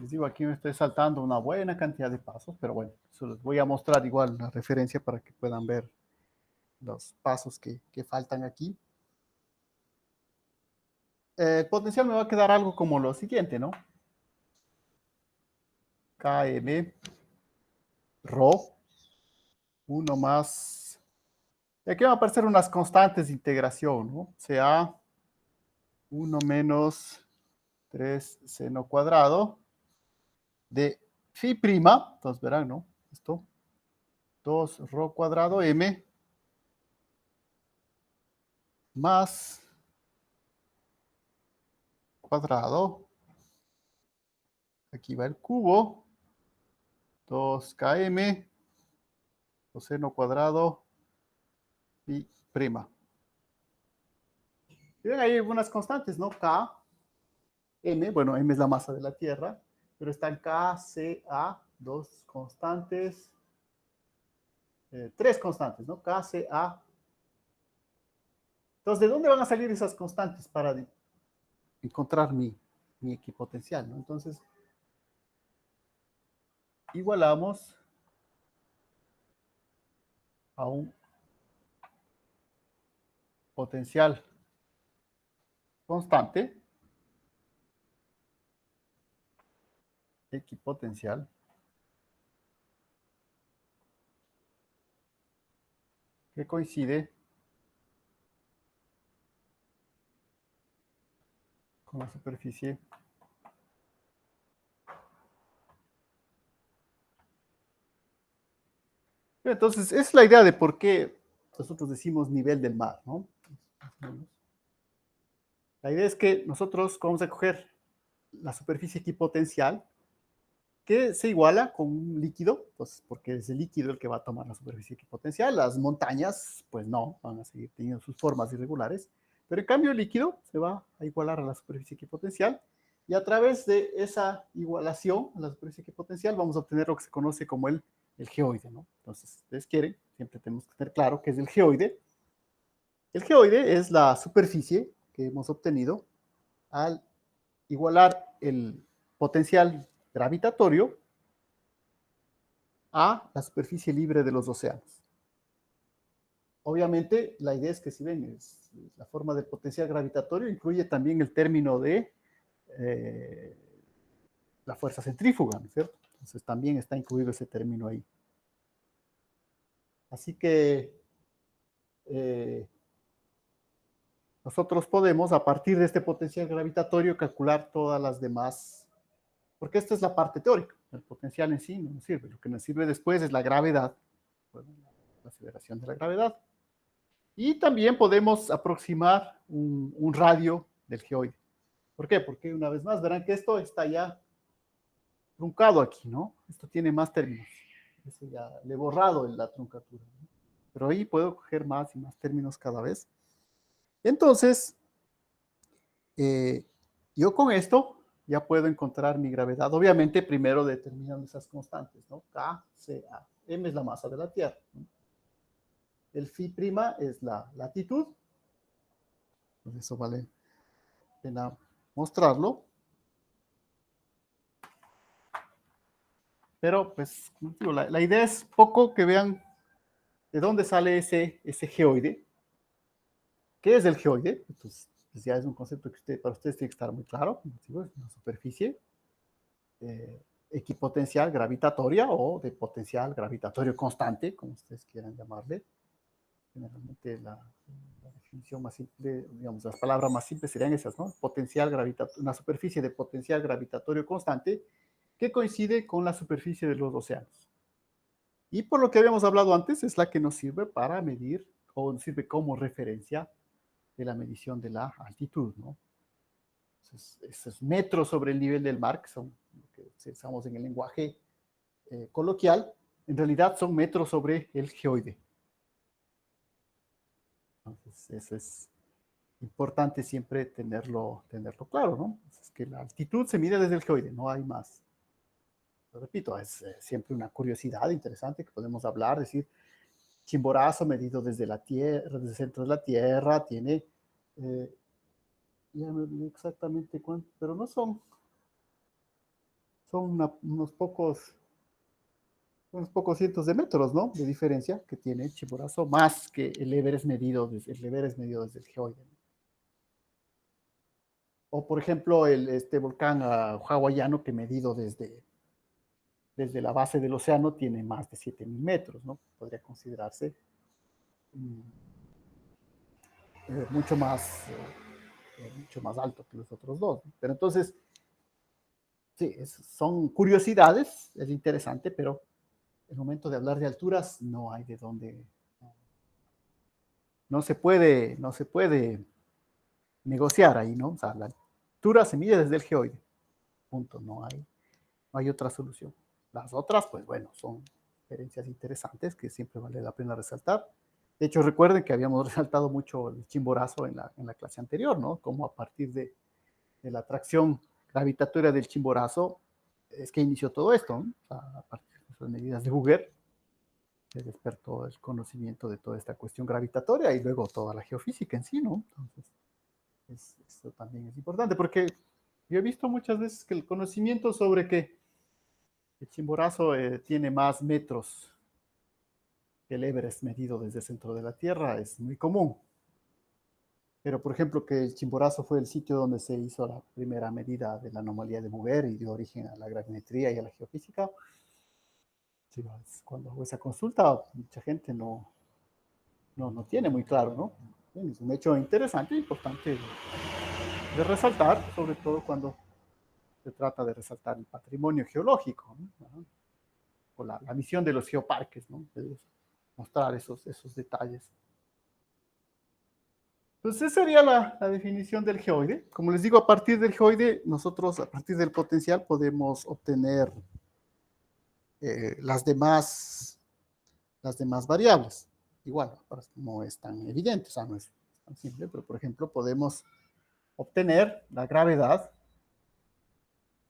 Les digo, aquí me estoy saltando una buena cantidad de pasos, pero bueno, eso les voy a mostrar igual la referencia para que puedan ver los pasos que faltan aquí. El potencial me va a quedar algo como lo siguiente, ¿no? Km Rho, 1 más, y aquí van a aparecer unas constantes de integración, ¿no? Sea 1 menos 3 seno cuadrado de phi prima, entonces verán, ¿no? Esto, 2 rho cuadrado m más cuadrado, aquí va el cubo, 2km coseno cuadrado phi prima. Y ven ahí algunas constantes, ¿no? K, M, bueno, M es la masa de la Tierra, pero están K, C, A, dos constantes, tres constantes, ¿no? K, C, A. Entonces, ¿de dónde van a salir esas constantes para encontrar mi equipotencial, ¿no? Entonces, igualamos a un potencial constante, equipotencial, que coincide con la superficie entonces, es la idea de por qué nosotros decimos nivel del mar, ¿no? La idea es que nosotros vamos a coger la superficie equipotencial que se iguala con un líquido, pues porque es el líquido el que va a tomar la superficie equipotencial. Las montañas, pues no, van a seguir teniendo sus formas irregulares, pero en cambio el líquido se va a igualar a la superficie equipotencial y a través de esa igualación a la superficie equipotencial vamos a obtener lo que se conoce como el geoide, ¿no? Entonces, si ustedes quieren, siempre tenemos que tener claro qué es el geoide. El geoide es la superficie que hemos obtenido al igualar el potencial gravitatorio a la superficie libre de los océanos. Obviamente, la idea es que si ven, la forma del potencial gravitatorio incluye también el término de eh, la fuerza centrífuga, ¿no es cierto? Entonces también está incluido ese término ahí. Así que eh, nosotros podemos, a partir de este potencial gravitatorio, calcular todas las demás, porque esta es la parte teórica. El potencial en sí no nos sirve. Lo que nos sirve después es la gravedad, bueno, la aceleración de la gravedad. Y también podemos aproximar un radio del geoide. ¿Por qué? Porque una vez más verán que esto está ya truncado aquí, ¿no? Esto tiene más términos. Eso ya le he borrado en la truncatura, ¿no? Pero ahí puedo coger más y más términos cada vez. Entonces, eh, yo con esto ya puedo encontrar mi gravedad. Obviamente, primero determinando esas constantes, ¿no? K, C, A. M es la masa de la Tierra, ¿no? El phi prima es la latitud. Pues eso vale pena mostrarlo. Pero, pues, como digo, la idea es poco que vean de dónde sale ese geoide. ¿Qué es el geoide? Entonces, pues ya es un concepto que para ustedes tiene que estar muy claro. Digo, es una superficie equipotencial gravitatoria o de potencial gravitatorio constante, como ustedes quieran llamarle. Generalmente la definición más simple, digamos, las palabras más simples serían esas, ¿no? Potencial gravitatorio, una superficie de potencial gravitatorio constante que coincide con la superficie de los océanos. Y por lo que habíamos hablado antes, es la que nos sirve para medir o nos sirve como referencia de la medición de la altitud, ¿no? Esos metros sobre el nivel del mar, que son lo que usamos en el lenguaje coloquial, en realidad son metros sobre el geoide. Entonces, eso es importante siempre tenerlo claro, ¿no? Es que la altitud se mide desde el geoide, no hay más. Lo repito, es siempre una curiosidad interesante que podemos hablar, decir, Chimborazo medido desde la Tierra, desde el centro de la Tierra, tiene, ya no olvidé exactamente cuánto, pero no son unos pocos cientos de metros, ¿no? De diferencia que tiene Chimborazo, más que el Everest medido desde el geoide. O, por ejemplo, este volcán hawaiano que medido desde la base del océano tiene más de 7.000 metros, ¿no? Podría considerarse mucho más alto que los otros dos, ¿no? Pero entonces, sí, son curiosidades, es interesante, pero el momento de hablar de alturas no hay de dónde, no se puede negociar ahí, ¿no? O sea, la altura se mide desde el geoide, punto, no hay otra solución. Las otras, pues bueno, son diferencias interesantes que siempre vale la pena resaltar. De hecho, recuerden que habíamos resaltado mucho el Chimborazo en la clase anterior, ¿no? Como a partir de la atracción gravitatoria del Chimborazo es que inició todo esto, ¿no? O sea, a partir de las medidas de Hooger se despertó el conocimiento de toda esta cuestión gravitatoria y luego toda la geofísica en sí, ¿no? Entonces, eso también es importante porque yo he visto muchas veces que el conocimiento sobre que el Chimborazo tiene más metros que el Everest medido desde el centro de la Tierra es muy común. Pero, por ejemplo, que el Chimborazo fue el sitio donde se hizo la primera medida de la anomalía de Bouguer y dio origen a la gravimetría y a la geofísica. Sí, cuando hago esa consulta, mucha gente no tiene muy claro, ¿no? Es un hecho interesante e importante de resaltar, sobre todo cuando se trata de resaltar el patrimonio geológico, ¿no? O la misión de los geoparques, ¿no? De mostrar esos detalles. Entonces, esa sería la definición del geoide. Como les digo, a partir del geoide, nosotros, a partir del potencial, podemos obtener las demás variables. Igual, no es tan evidente, o sea, no es tan simple, pero por ejemplo, podemos obtener la gravedad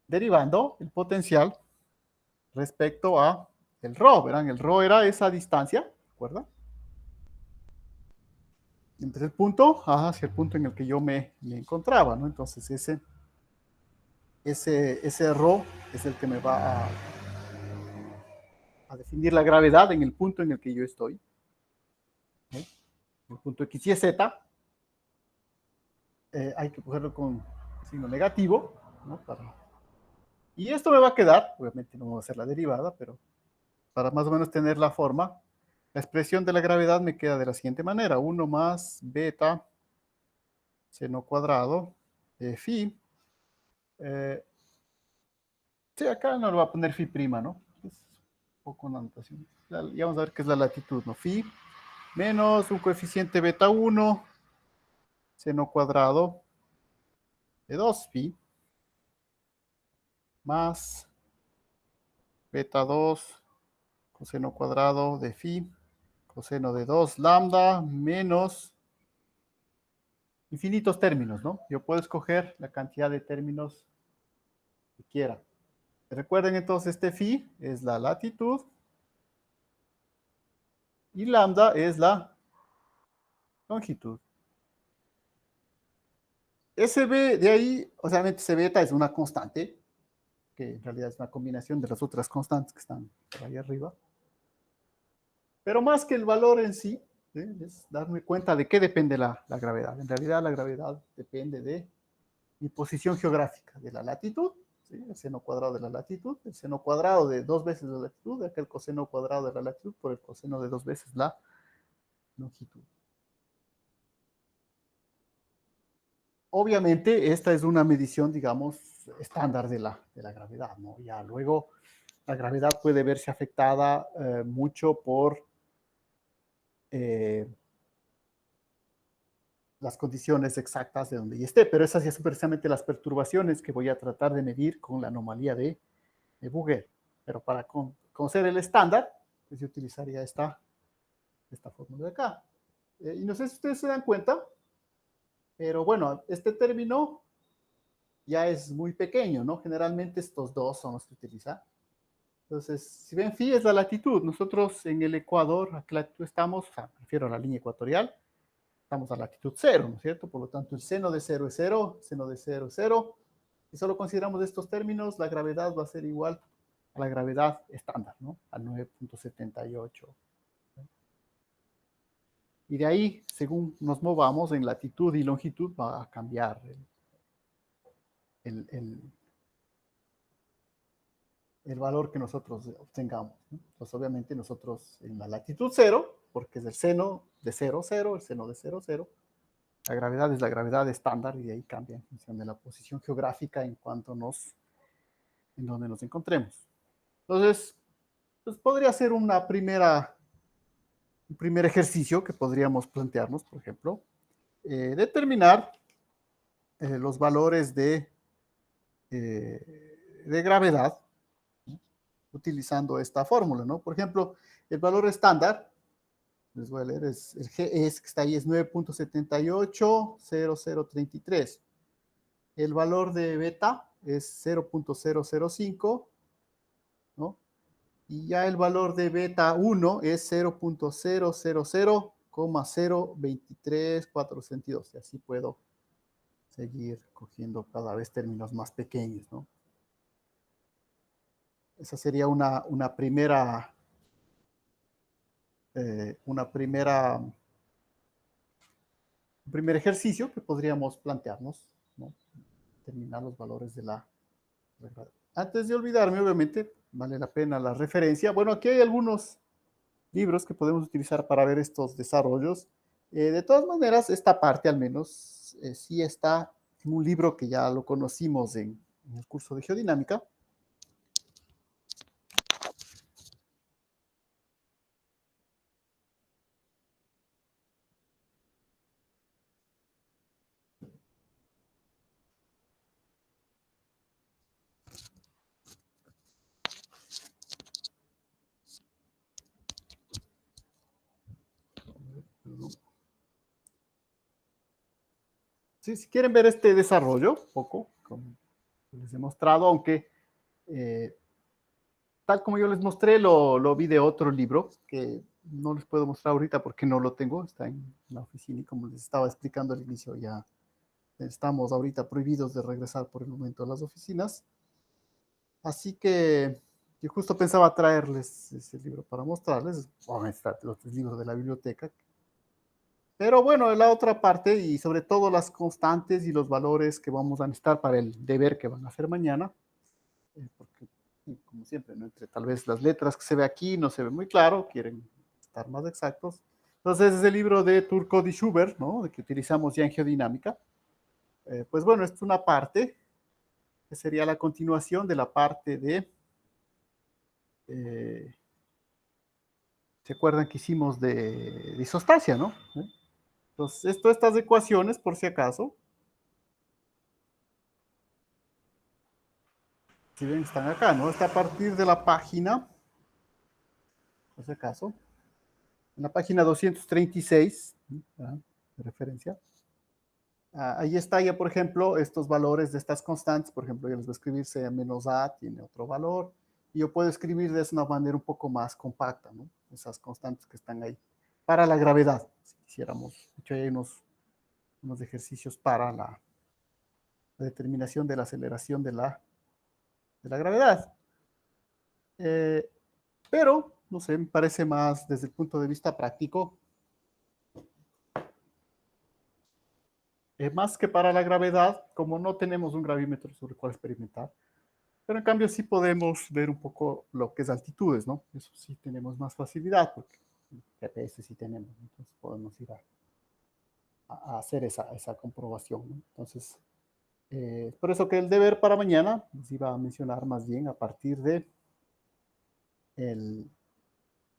derivando el potencial respecto a el ρ, ¿verdad? El ρ era esa distancia, ¿recuerdan? Entre el punto hacia el punto en el que yo me encontraba, ¿no? Entonces ese ρ es el que me va a definir la gravedad en el punto en el que yo estoy, ¿no? El punto X, Y, Z, hay que cogerlo con signo negativo, ¿no? Y esto me va a quedar, obviamente no voy a hacer la derivada, pero para más o menos tener la forma, la expresión de la gravedad me queda de la siguiente manera: 1 más beta seno cuadrado de phi. Sí, acá no lo va a poner phi prima, ¿no? Es un poco una anotación. Ya vamos a ver qué es la latitud, ¿no? Phi menos un coeficiente beta 1 seno cuadrado de 2 phi más beta 2 coseno cuadrado de phi coseno de 2 lambda menos infinitos términos, ¿no? Yo puedo escoger la cantidad de términos que quiera. Recuerden entonces, este phi es la latitud y lambda es la longitud. SB de ahí, o sea, ese beta es una constante, que en realidad es una combinación de las otras constantes que están por ahí arriba. Pero más que el valor en sí, es darme cuenta de qué depende la gravedad. En realidad la gravedad depende de mi posición geográfica, de la latitud, ¿sí? El seno cuadrado de la latitud, el seno cuadrado de 2 veces la latitud, de acá el coseno cuadrado de la latitud por el coseno de 2 veces la longitud. Obviamente esta es una medición, digamos, estándar de la gravedad, ¿no? Ya luego la gravedad puede verse afectada mucho por las condiciones exactas de donde esté, pero esas ya son precisamente las perturbaciones que voy a tratar de medir con la anomalía de Bouguer. Pero para conocer el estándar, pues yo utilizaría esta fórmula de acá. Y no sé si ustedes se dan cuenta, pero bueno, este término ya es muy pequeño, ¿no? Generalmente estos dos son los que utiliza. Entonces, si ven, phi es la latitud. Nosotros en el Ecuador, ¿a qué latitud estamos? O sea, me refiero a la línea ecuatorial. Estamos a latitud 0, ¿no es cierto? Por lo tanto, el seno de 0 es 0, seno de 0 es 0. Si solo consideramos estos términos, la gravedad va a ser igual a la gravedad estándar, ¿no? Al 9.78. Y de ahí, según nos movamos en latitud y longitud, va a cambiar el el valor que nosotros obtengamos, ¿no? Entonces, obviamente, nosotros en la latitud 0, porque es el seno de 0, 0, el seno de 0, 0, la gravedad es la gravedad estándar y de ahí cambia en función de la posición geográfica en donde nos encontremos. Entonces, pues podría ser un primer ejercicio que podríamos plantearnos, por ejemplo, determinar los valores de gravedad, ¿no? Utilizando esta fórmula, ¿no? Por ejemplo, el valor estándar, les voy a leer, el GS que está ahí es 9.780033. El valor de beta es 0.005, ¿no? Y ya el valor de beta 1 es 0.000,023,462. Y así puedo seguir cogiendo cada vez términos más pequeños, ¿no? Esa sería un primer ejercicio que podríamos plantearnos, ¿no? Determinar los valores de la gravedad. Antes de olvidarme, obviamente, vale la pena la referencia. Bueno, aquí hay algunos libros que podemos utilizar para ver estos desarrollos. De todas maneras, esta parte al menos sí está en un libro que ya lo conocimos en el curso de geodinámica. Sí, si quieren ver este desarrollo, poco, como les he mostrado, aunque tal como yo les mostré, lo vi de otro libro que no les puedo mostrar ahorita porque no lo tengo, está en la oficina y como les estaba explicando al inicio, ya estamos ahorita prohibidos de regresar por el momento a las oficinas. Así que yo justo pensaba traerles ese libro para mostrarles. Obviamente está los libros de la biblioteca. Pero bueno, la otra parte y sobre todo las constantes y los valores que vamos a necesitar para el deber que van a hacer mañana. Porque, como siempre, ¿no? Entre tal vez las letras que se ve aquí no se ve muy claro, quieren estar más exactos. Entonces es el libro de Turco y Schubert, ¿no? De que utilizamos ya en geodinámica. Pues bueno, esta es una parte que sería la continuación de la parte de eh, ¿se acuerdan que hicimos de isostasia, no? Entonces, estas ecuaciones, por si acaso, si ven, están acá, ¿no? Está a partir de la página, por si acaso, en la página 236, ¿no? De referencia. Ahí está ya, por ejemplo, estos valores de estas constantes. Por ejemplo, yo les voy a escribir C menos A tiene otro valor. Y yo puedo escribir de una manera un poco más compacta, ¿no? Esas constantes que están ahí. Para la gravedad, si quisiéramos. De hecho, hay unos ejercicios para la determinación de la aceleración de la gravedad. Pero, no sé, me parece más desde el punto de vista práctico, más que para la gravedad, como no tenemos un gravímetro sobre el cual experimentar, pero en cambio sí podemos ver un poco lo que es altitudes, ¿no? Eso sí tenemos más facilidad, porque GPS sí tenemos, entonces podemos ir a hacer esa comprobación, ¿no? Entonces, por eso que el deber para mañana les iba a mencionar más bien a partir de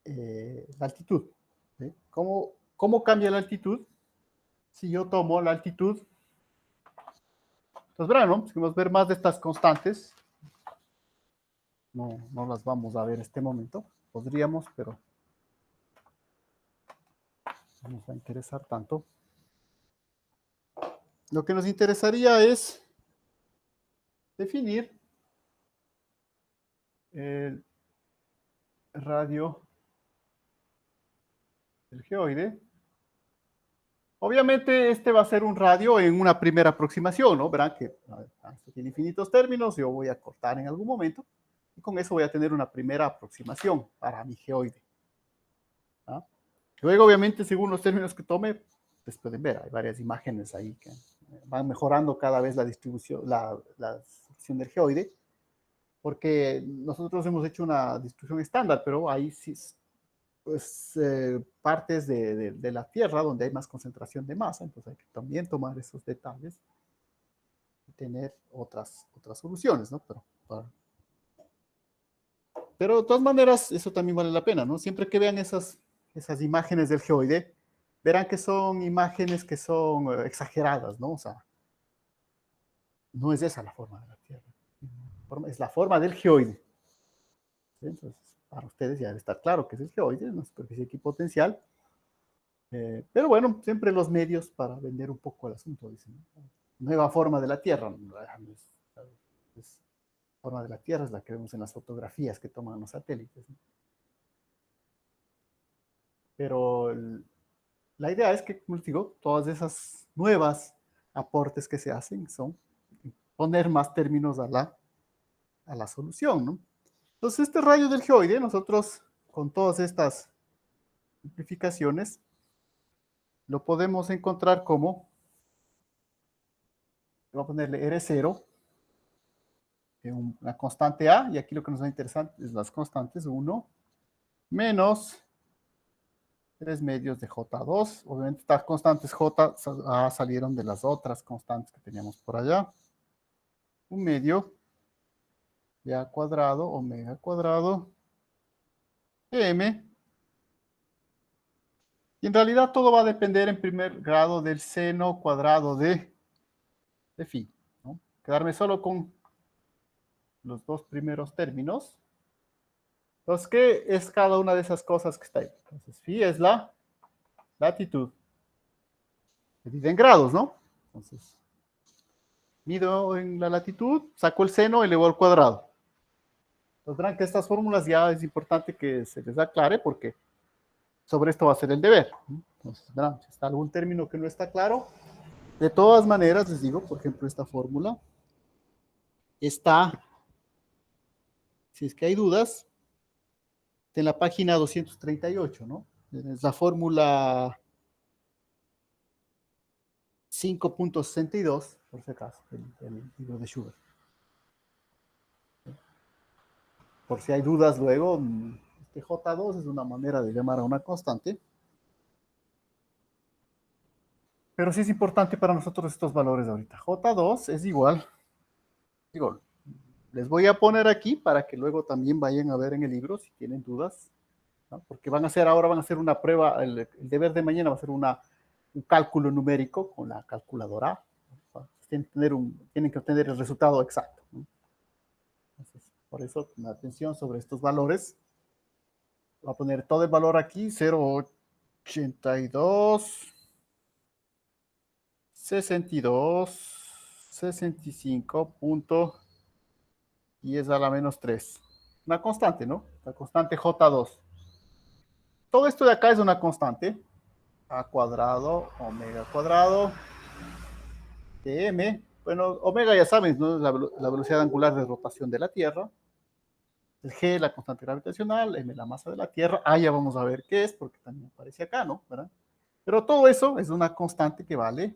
la altitud. ¿Sí? ¿Cómo cambia la altitud? Si yo tomo la altitud, entonces verán, ¿no? Si queremos ver más de estas constantes, no las vamos a ver en este momento. Podríamos, pero no nos va a interesar tanto. Lo que nos interesaría es definir el radio del geoide. Obviamente este va a ser un radio en una primera aproximación, ¿no? Verán que esto tiene infinitos términos, yo voy a cortar en algún momento y con eso voy a tener una primera aproximación para mi geoide. ¿Ah? Luego, obviamente, según los términos que tome, pues pueden ver, hay varias imágenes ahí que van mejorando cada vez la distribución, la sección del geoide. porque nosotros hemos hecho una distribución estándar, pero hay sí, pues, partes de la Tierra donde hay más concentración de masa, entonces hay que también tomar esos detalles y tener otras soluciones, ¿no? Pero de todas maneras, eso también vale la pena, ¿no? Siempre que vean esas imágenes del geoide, verán que son imágenes que son exageradas, ¿no? O sea, no es esa la forma de la Tierra, es la forma del geoide. ¿Sí? Entonces, para ustedes ya debe estar claro que es el geoide, una superficie equipotencial. Pero bueno, siempre los medios para vender un poco el asunto, dicen, ¿no? Nueva forma de la Tierra. Es, forma de la Tierra es la que vemos en las fotografías que toman los satélites, ¿no? Pero la idea es que, como les digo, todas esas nuevas aportes que se hacen son poner más términos a la solución, ¿no? Entonces, este rayo del geoide, nosotros con todas estas simplificaciones, lo podemos encontrar como, voy a ponerle R0, una constante A, y aquí lo que nos va a interesar es las constantes, 1 menos 3 medios de J2. Obviamente estas constantes J salieron de las otras constantes que teníamos por allá. Un medio de A cuadrado, omega cuadrado, M. Y en realidad todo va a depender en primer grado del seno cuadrado de phi, ¿no? Quedarme solo con los dos primeros términos. Entonces, ¿qué es cada una de esas cosas que está ahí? Entonces, phi es la latitud, medida en grados, ¿no? Entonces, mido en la latitud, saco el seno, elevo al cuadrado. Entonces, verán que estas fórmulas ya es importante que se les aclare porque sobre esto va a ser el deber. Entonces, verán, si está algún término que no está claro, de todas maneras, les digo, por ejemplo, esta fórmula está, si es que hay dudas, en la página 238, ¿no? Es la fórmula 5.62, por si acaso, el libro de Schubert. Por si hay dudas luego, este J2 es una manera de llamar a una constante. Pero sí es importante para nosotros estos valores ahorita. J2 es igual, digo, les voy a poner aquí para que luego también vayan a ver en el libro si tienen dudas, ¿no? Porque ahora van a hacer una prueba, el deber de mañana va a ser un cálculo numérico con la calculadora, ¿no? Tienen que obtener el resultado exacto, ¿no? Entonces, por eso, una atención sobre estos valores. Voy a poner todo el valor aquí, 0,82, 62, 65 punto, y es a la menos 3. Una constante, ¿no? La constante J2. Todo esto de acá es una constante. A cuadrado, omega cuadrado, de m. Bueno, omega ya saben, ¿no? La velocidad angular de rotación de la Tierra. El G, la constante gravitacional, m, la masa de la Tierra. Ah, ya vamos a ver qué es, porque también aparece acá, ¿no? ¿Verdad? Pero todo eso es una constante que vale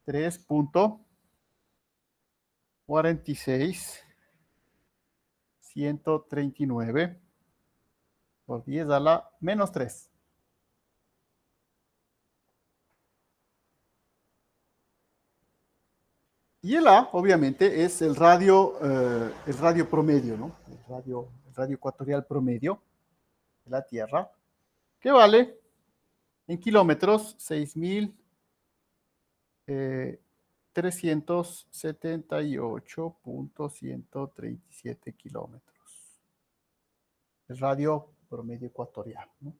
3.46139 por 10 a la menos 3. Y el A, obviamente, es el radio promedio, ¿no? El radio ecuatorial promedio de la Tierra, que vale en kilómetros 6.378.137 kilómetros. El radio promedio ecuatorial, ¿no?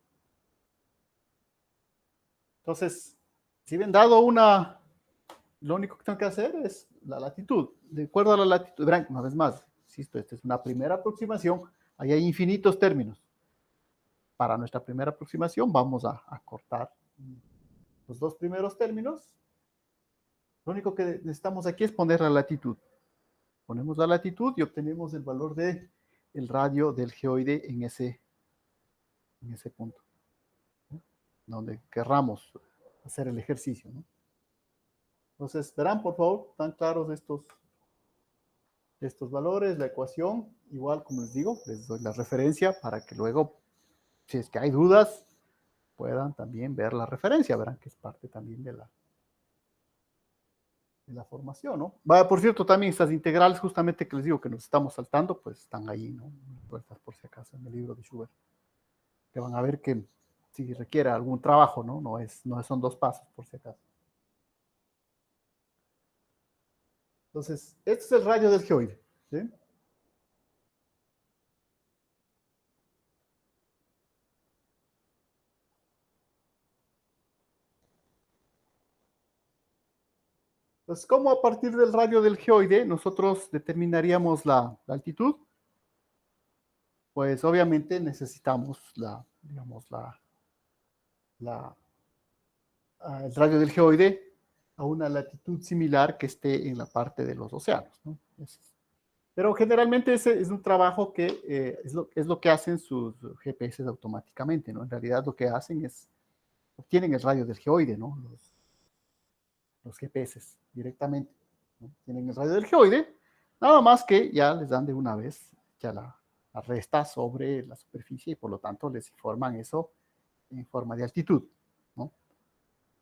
Entonces, si ven dado lo único que tengo que hacer es la latitud. De acuerdo a la latitud, verán, una vez más, insisto, esta es una primera aproximación, ahí hay infinitos términos. Para nuestra primera aproximación vamos a cortar los dos primeros términos. Lo único que necesitamos aquí es poner la latitud. Ponemos la latitud y obtenemos el valor del radio del geoide en ese punto, ¿no? Donde querramos hacer el ejercicio, ¿no? Entonces, verán, por favor, ¿están claros estos estos valores, la ecuación, igual como les digo, les doy la referencia para que luego, si es que hay dudas, puedan también ver la referencia, verán que es parte también de la formación, ¿no? Va, por cierto, también estas integrales, justamente que les digo que nos estamos saltando, pues están ahí, ¿no? Puestas por si acaso en el libro de Schubert, que van a ver que si requiere algún trabajo, ¿no? No son dos pasos, por si acaso. Entonces, este es el radio del geoide, ¿sí? Entonces, ¿cómo a partir del radio del geoide nosotros determinaríamos la altitud? Pues obviamente necesitamos digamos, la, el radio del geoide a una latitud similar que esté en la parte de los océanos, ¿no? Pero generalmente ese es un trabajo que es lo que hacen sus GPS automáticamente, ¿no? En realidad lo que hacen es, obtienen el radio del geoide, ¿no? Los GPS directamente, ¿no? Tienen el radio del geoide, nada más que ya les dan de una vez ya la resta sobre la superficie y por lo tanto les informan eso en forma de altitud, ¿no?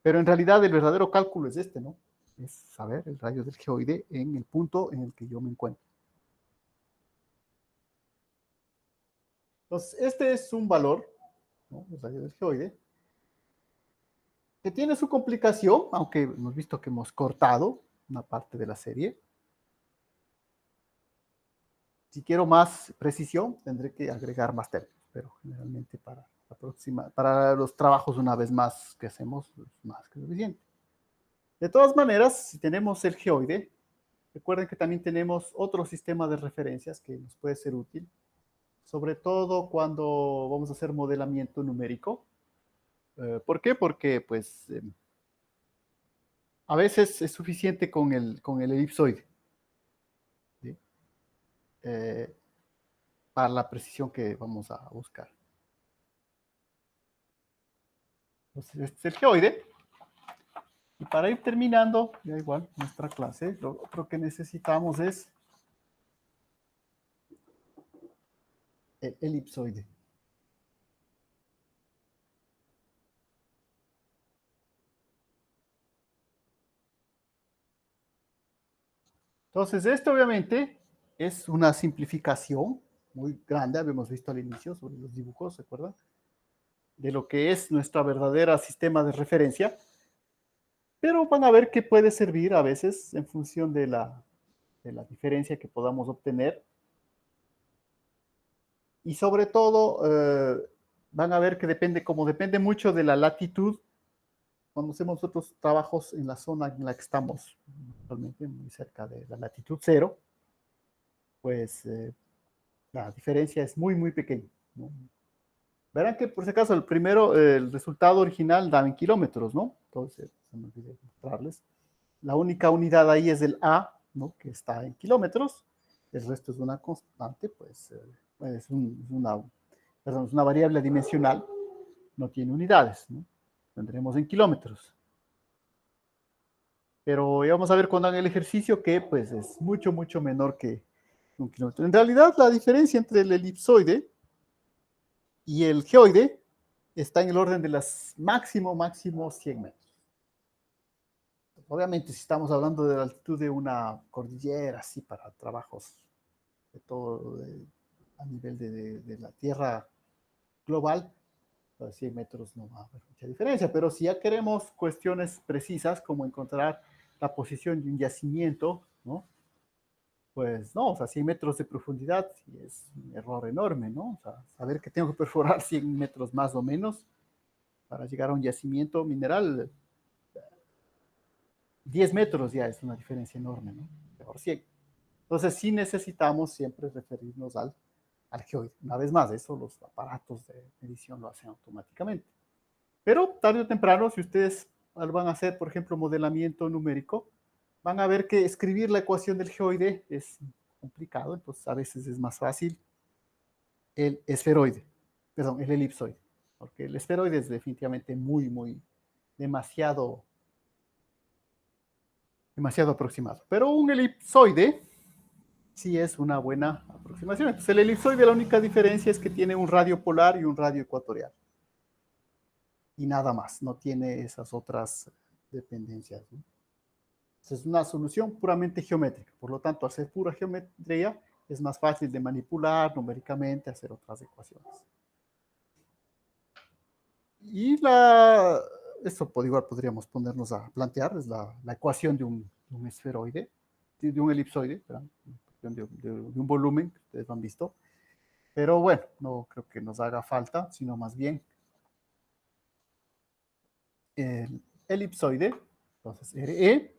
Pero en realidad el verdadero cálculo es este, ¿no? Es saber el radio del geoide en el punto en el que yo me encuentro. Entonces, este es un valor, ¿no? El radio del geoide, que tiene su complicación, aunque hemos visto que hemos cortado una parte de la serie. Si quiero más precisión, tendré que agregar más términos, pero generalmente para los trabajos una vez más que hacemos es más que suficiente. De todas maneras, si tenemos el geoide, recuerden que también tenemos otro sistema de referencias que nos puede ser útil, sobre todo cuando vamos a hacer modelamiento numérico. ¿Por qué? Porque pues a veces es suficiente con el elipsoide, ¿sí? eh, para la precisión que vamos a buscar. Entonces, este es el geoide. Y para ir terminando, ya igual, nuestra clase, lo otro que necesitamos es el elipsoide. Entonces, esto obviamente es una simplificación muy grande, habíamos visto al inicio sobre los dibujos, ¿se acuerdan? De lo que es nuestra verdadera sistema de referencia, pero van a ver que puede servir a veces en función de la diferencia que podamos obtener y sobre todo van a ver que depende, como depende mucho de la latitud, cuando hacemos otros trabajos en la zona en la que estamos, actualmente muy cerca de la latitud cero, pues la diferencia es muy, muy pequeña, ¿no? Verán que por si acaso el primero, el resultado original da en kilómetros, ¿no? Entonces, se me olvidó mostrarles. La única unidad ahí es el A, ¿no? Que está en kilómetros. El resto es una constante, pues perdón, es una variable dimensional, no tiene unidades, ¿no? Tendremos en kilómetros. Pero ya vamos a ver cuando hagan el ejercicio que pues es mucho, mucho menor que un kilómetro. En realidad, la diferencia entre el elipsoide y el geoide está en el orden de las máximo 100 metros. Obviamente, si estamos hablando de la altitud de una cordillera, así para trabajos de todo, a nivel de la Tierra global, a 100 metros no va a haber mucha diferencia, pero si ya queremos cuestiones precisas como encontrar la posición de un yacimiento, ¿no? Pues no, o sea, 100 metros de profundidad sí es un error enorme, ¿no? O sea, saber que tengo que perforar 100 metros más o menos para llegar a un yacimiento mineral, 10 metros ya es una diferencia enorme, ¿no? Por 100. Entonces sí necesitamos siempre referirnos al geoide. Una vez más, eso los aparatos de medición lo hacen automáticamente. Pero tarde o temprano, si ustedes van a hacer, por ejemplo, modelamiento numérico, van a ver que escribir la ecuación del geoide es complicado, entonces a veces es más fácil el esferoide, perdón, el elipsoide, porque el esferoide es definitivamente demasiado, demasiado aproximado. Pero un elipsoide sí es una buena aproximación. Entonces el elipsoide, la única diferencia es que tiene un radio polar y un radio ecuatorial. Y nada más, no tiene esas otras dependencias, ¿no? Es una solución puramente geométrica. Por lo tanto, al ser pura geometría, es más fácil de manipular numéricamente, hacer otras ecuaciones. Y eso igual podríamos ponernos a plantear, es la ecuación de un esferoide, de un elipsoide, de un volumen, que ustedes lo han visto. Pero bueno, no creo que nos haga falta, sino más bien el elipsoide. Entonces, RE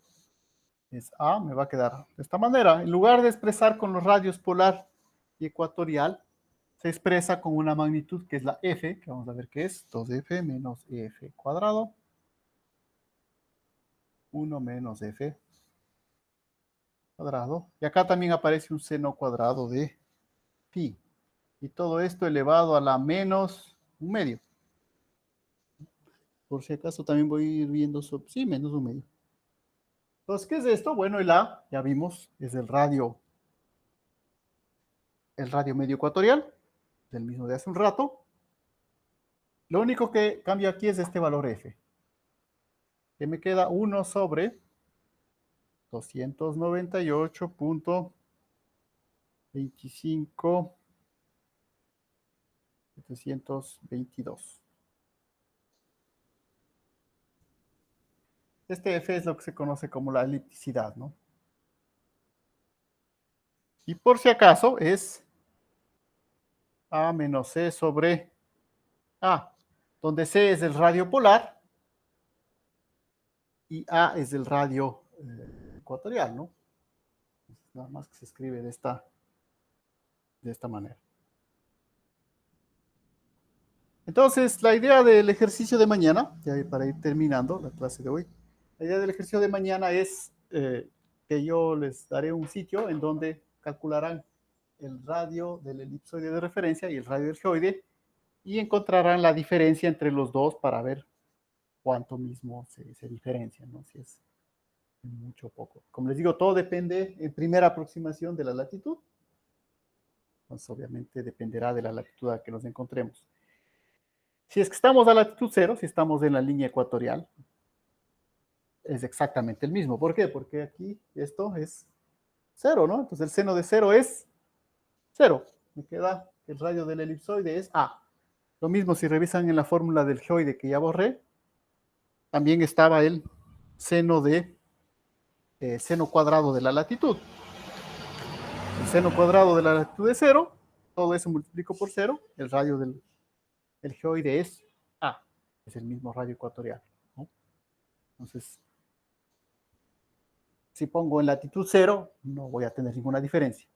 es A, me va a quedar de esta manera. En lugar de expresar con los radios polar y ecuatorial, se expresa con una magnitud que es la F, que vamos a ver qué es, 2F menos F cuadrado, 1 menos F cuadrado. Y acá también aparece un seno cuadrado de pi. Y todo esto elevado a la menos un medio. Por si acaso también voy a ir viendo, sí, menos un medio. Entonces, ¿qué es esto? Bueno, el A, ya vimos, es el radio medio ecuatorial, del mismo de hace un rato. Lo único que cambia aquí es este valor F, que me queda 1 sobre 298.25 722. Este F es lo que se conoce como la elipticidad, ¿no? Y por si acaso es A menos C sobre A, donde C es el radio polar y A es el radio ecuatorial, ¿no? Nada más que se escribe de esta manera. Entonces, la idea del ejercicio de mañana, ya para ir terminando la clase de hoy, la idea del ejercicio de mañana es que yo les daré un sitio en donde calcularán el radio del elipsoide de referencia y el radio del geoide y encontrarán la diferencia entre los dos para ver cuánto mismo se diferencian, ¿no? Si es mucho o poco. Como les digo, todo depende en primera aproximación de la latitud. Entonces, obviamente, dependerá de la latitud a la que nos encontremos. Si es que estamos a latitud cero, si estamos en la línea ecuatorial, es exactamente el mismo. ¿Por qué? Porque aquí esto es cero, ¿no? Entonces el seno de cero es cero. Me queda que el radio del elipsoide es A. Lo mismo si revisan en la fórmula del geoide que ya borré, también estaba el seno de seno cuadrado de la latitud. El seno cuadrado de la latitud es cero, todo eso multiplico por cero, el radio del geoide es A, es el mismo radio ecuatorial, ¿no? Entonces, si pongo en latitud cero, no voy a tener ninguna diferencia.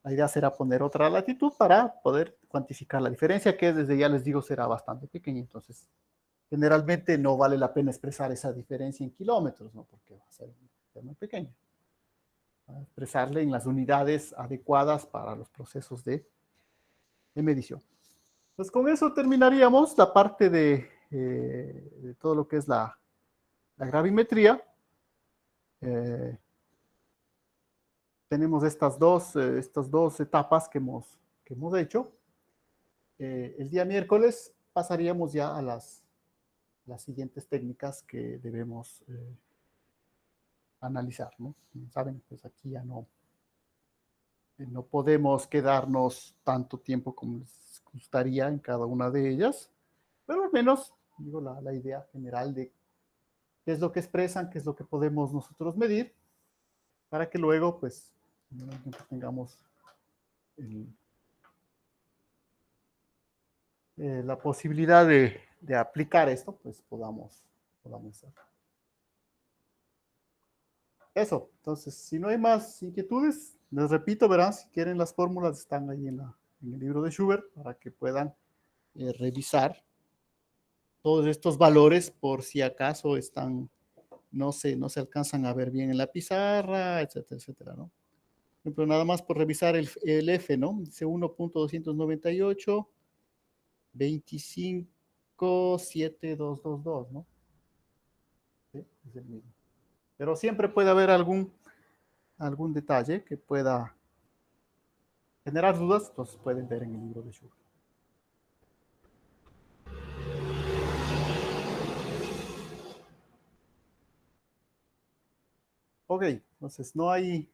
La idea será poner otra latitud para poder cuantificar la diferencia, que desde ya les digo será bastante pequeña. Entonces, generalmente no vale la pena expresar esa diferencia en kilómetros, ¿no? Porque va a ser muy pequeña. Expresarle en las unidades adecuadas para los procesos de medición. Pues con eso terminaríamos la parte de todo lo que es la gravimetría. Tenemos estas dos etapas que hemos hecho. El día miércoles pasaríamos ya a las siguientes técnicas que debemos analizar, ¿no? Saben, pues aquí ya no podemos quedarnos tanto tiempo como les gustaría en cada una de ellas, pero al menos, digo, la idea general de qué es lo que expresan, qué es lo que podemos nosotros medir, para que luego, pues, tengamos la posibilidad de aplicar esto, pues podamos hacer. Eso, entonces, si no hay más inquietudes, les repito, verán, si quieren las fórmulas están ahí en el libro de Schubert para que puedan revisar todos estos valores por si acaso no se alcanzan a ver bien en la pizarra, etcétera, etcétera, ¿no? Por ejemplo, nada más por revisar el F, ¿no? Dice 1.298, 25.7222, ¿no? ¿Sí? Es el mismo. Pero siempre puede haber algún algún detalle que pueda generar dudas, los pueden ver en el libro de Schur. Ok, entonces no hay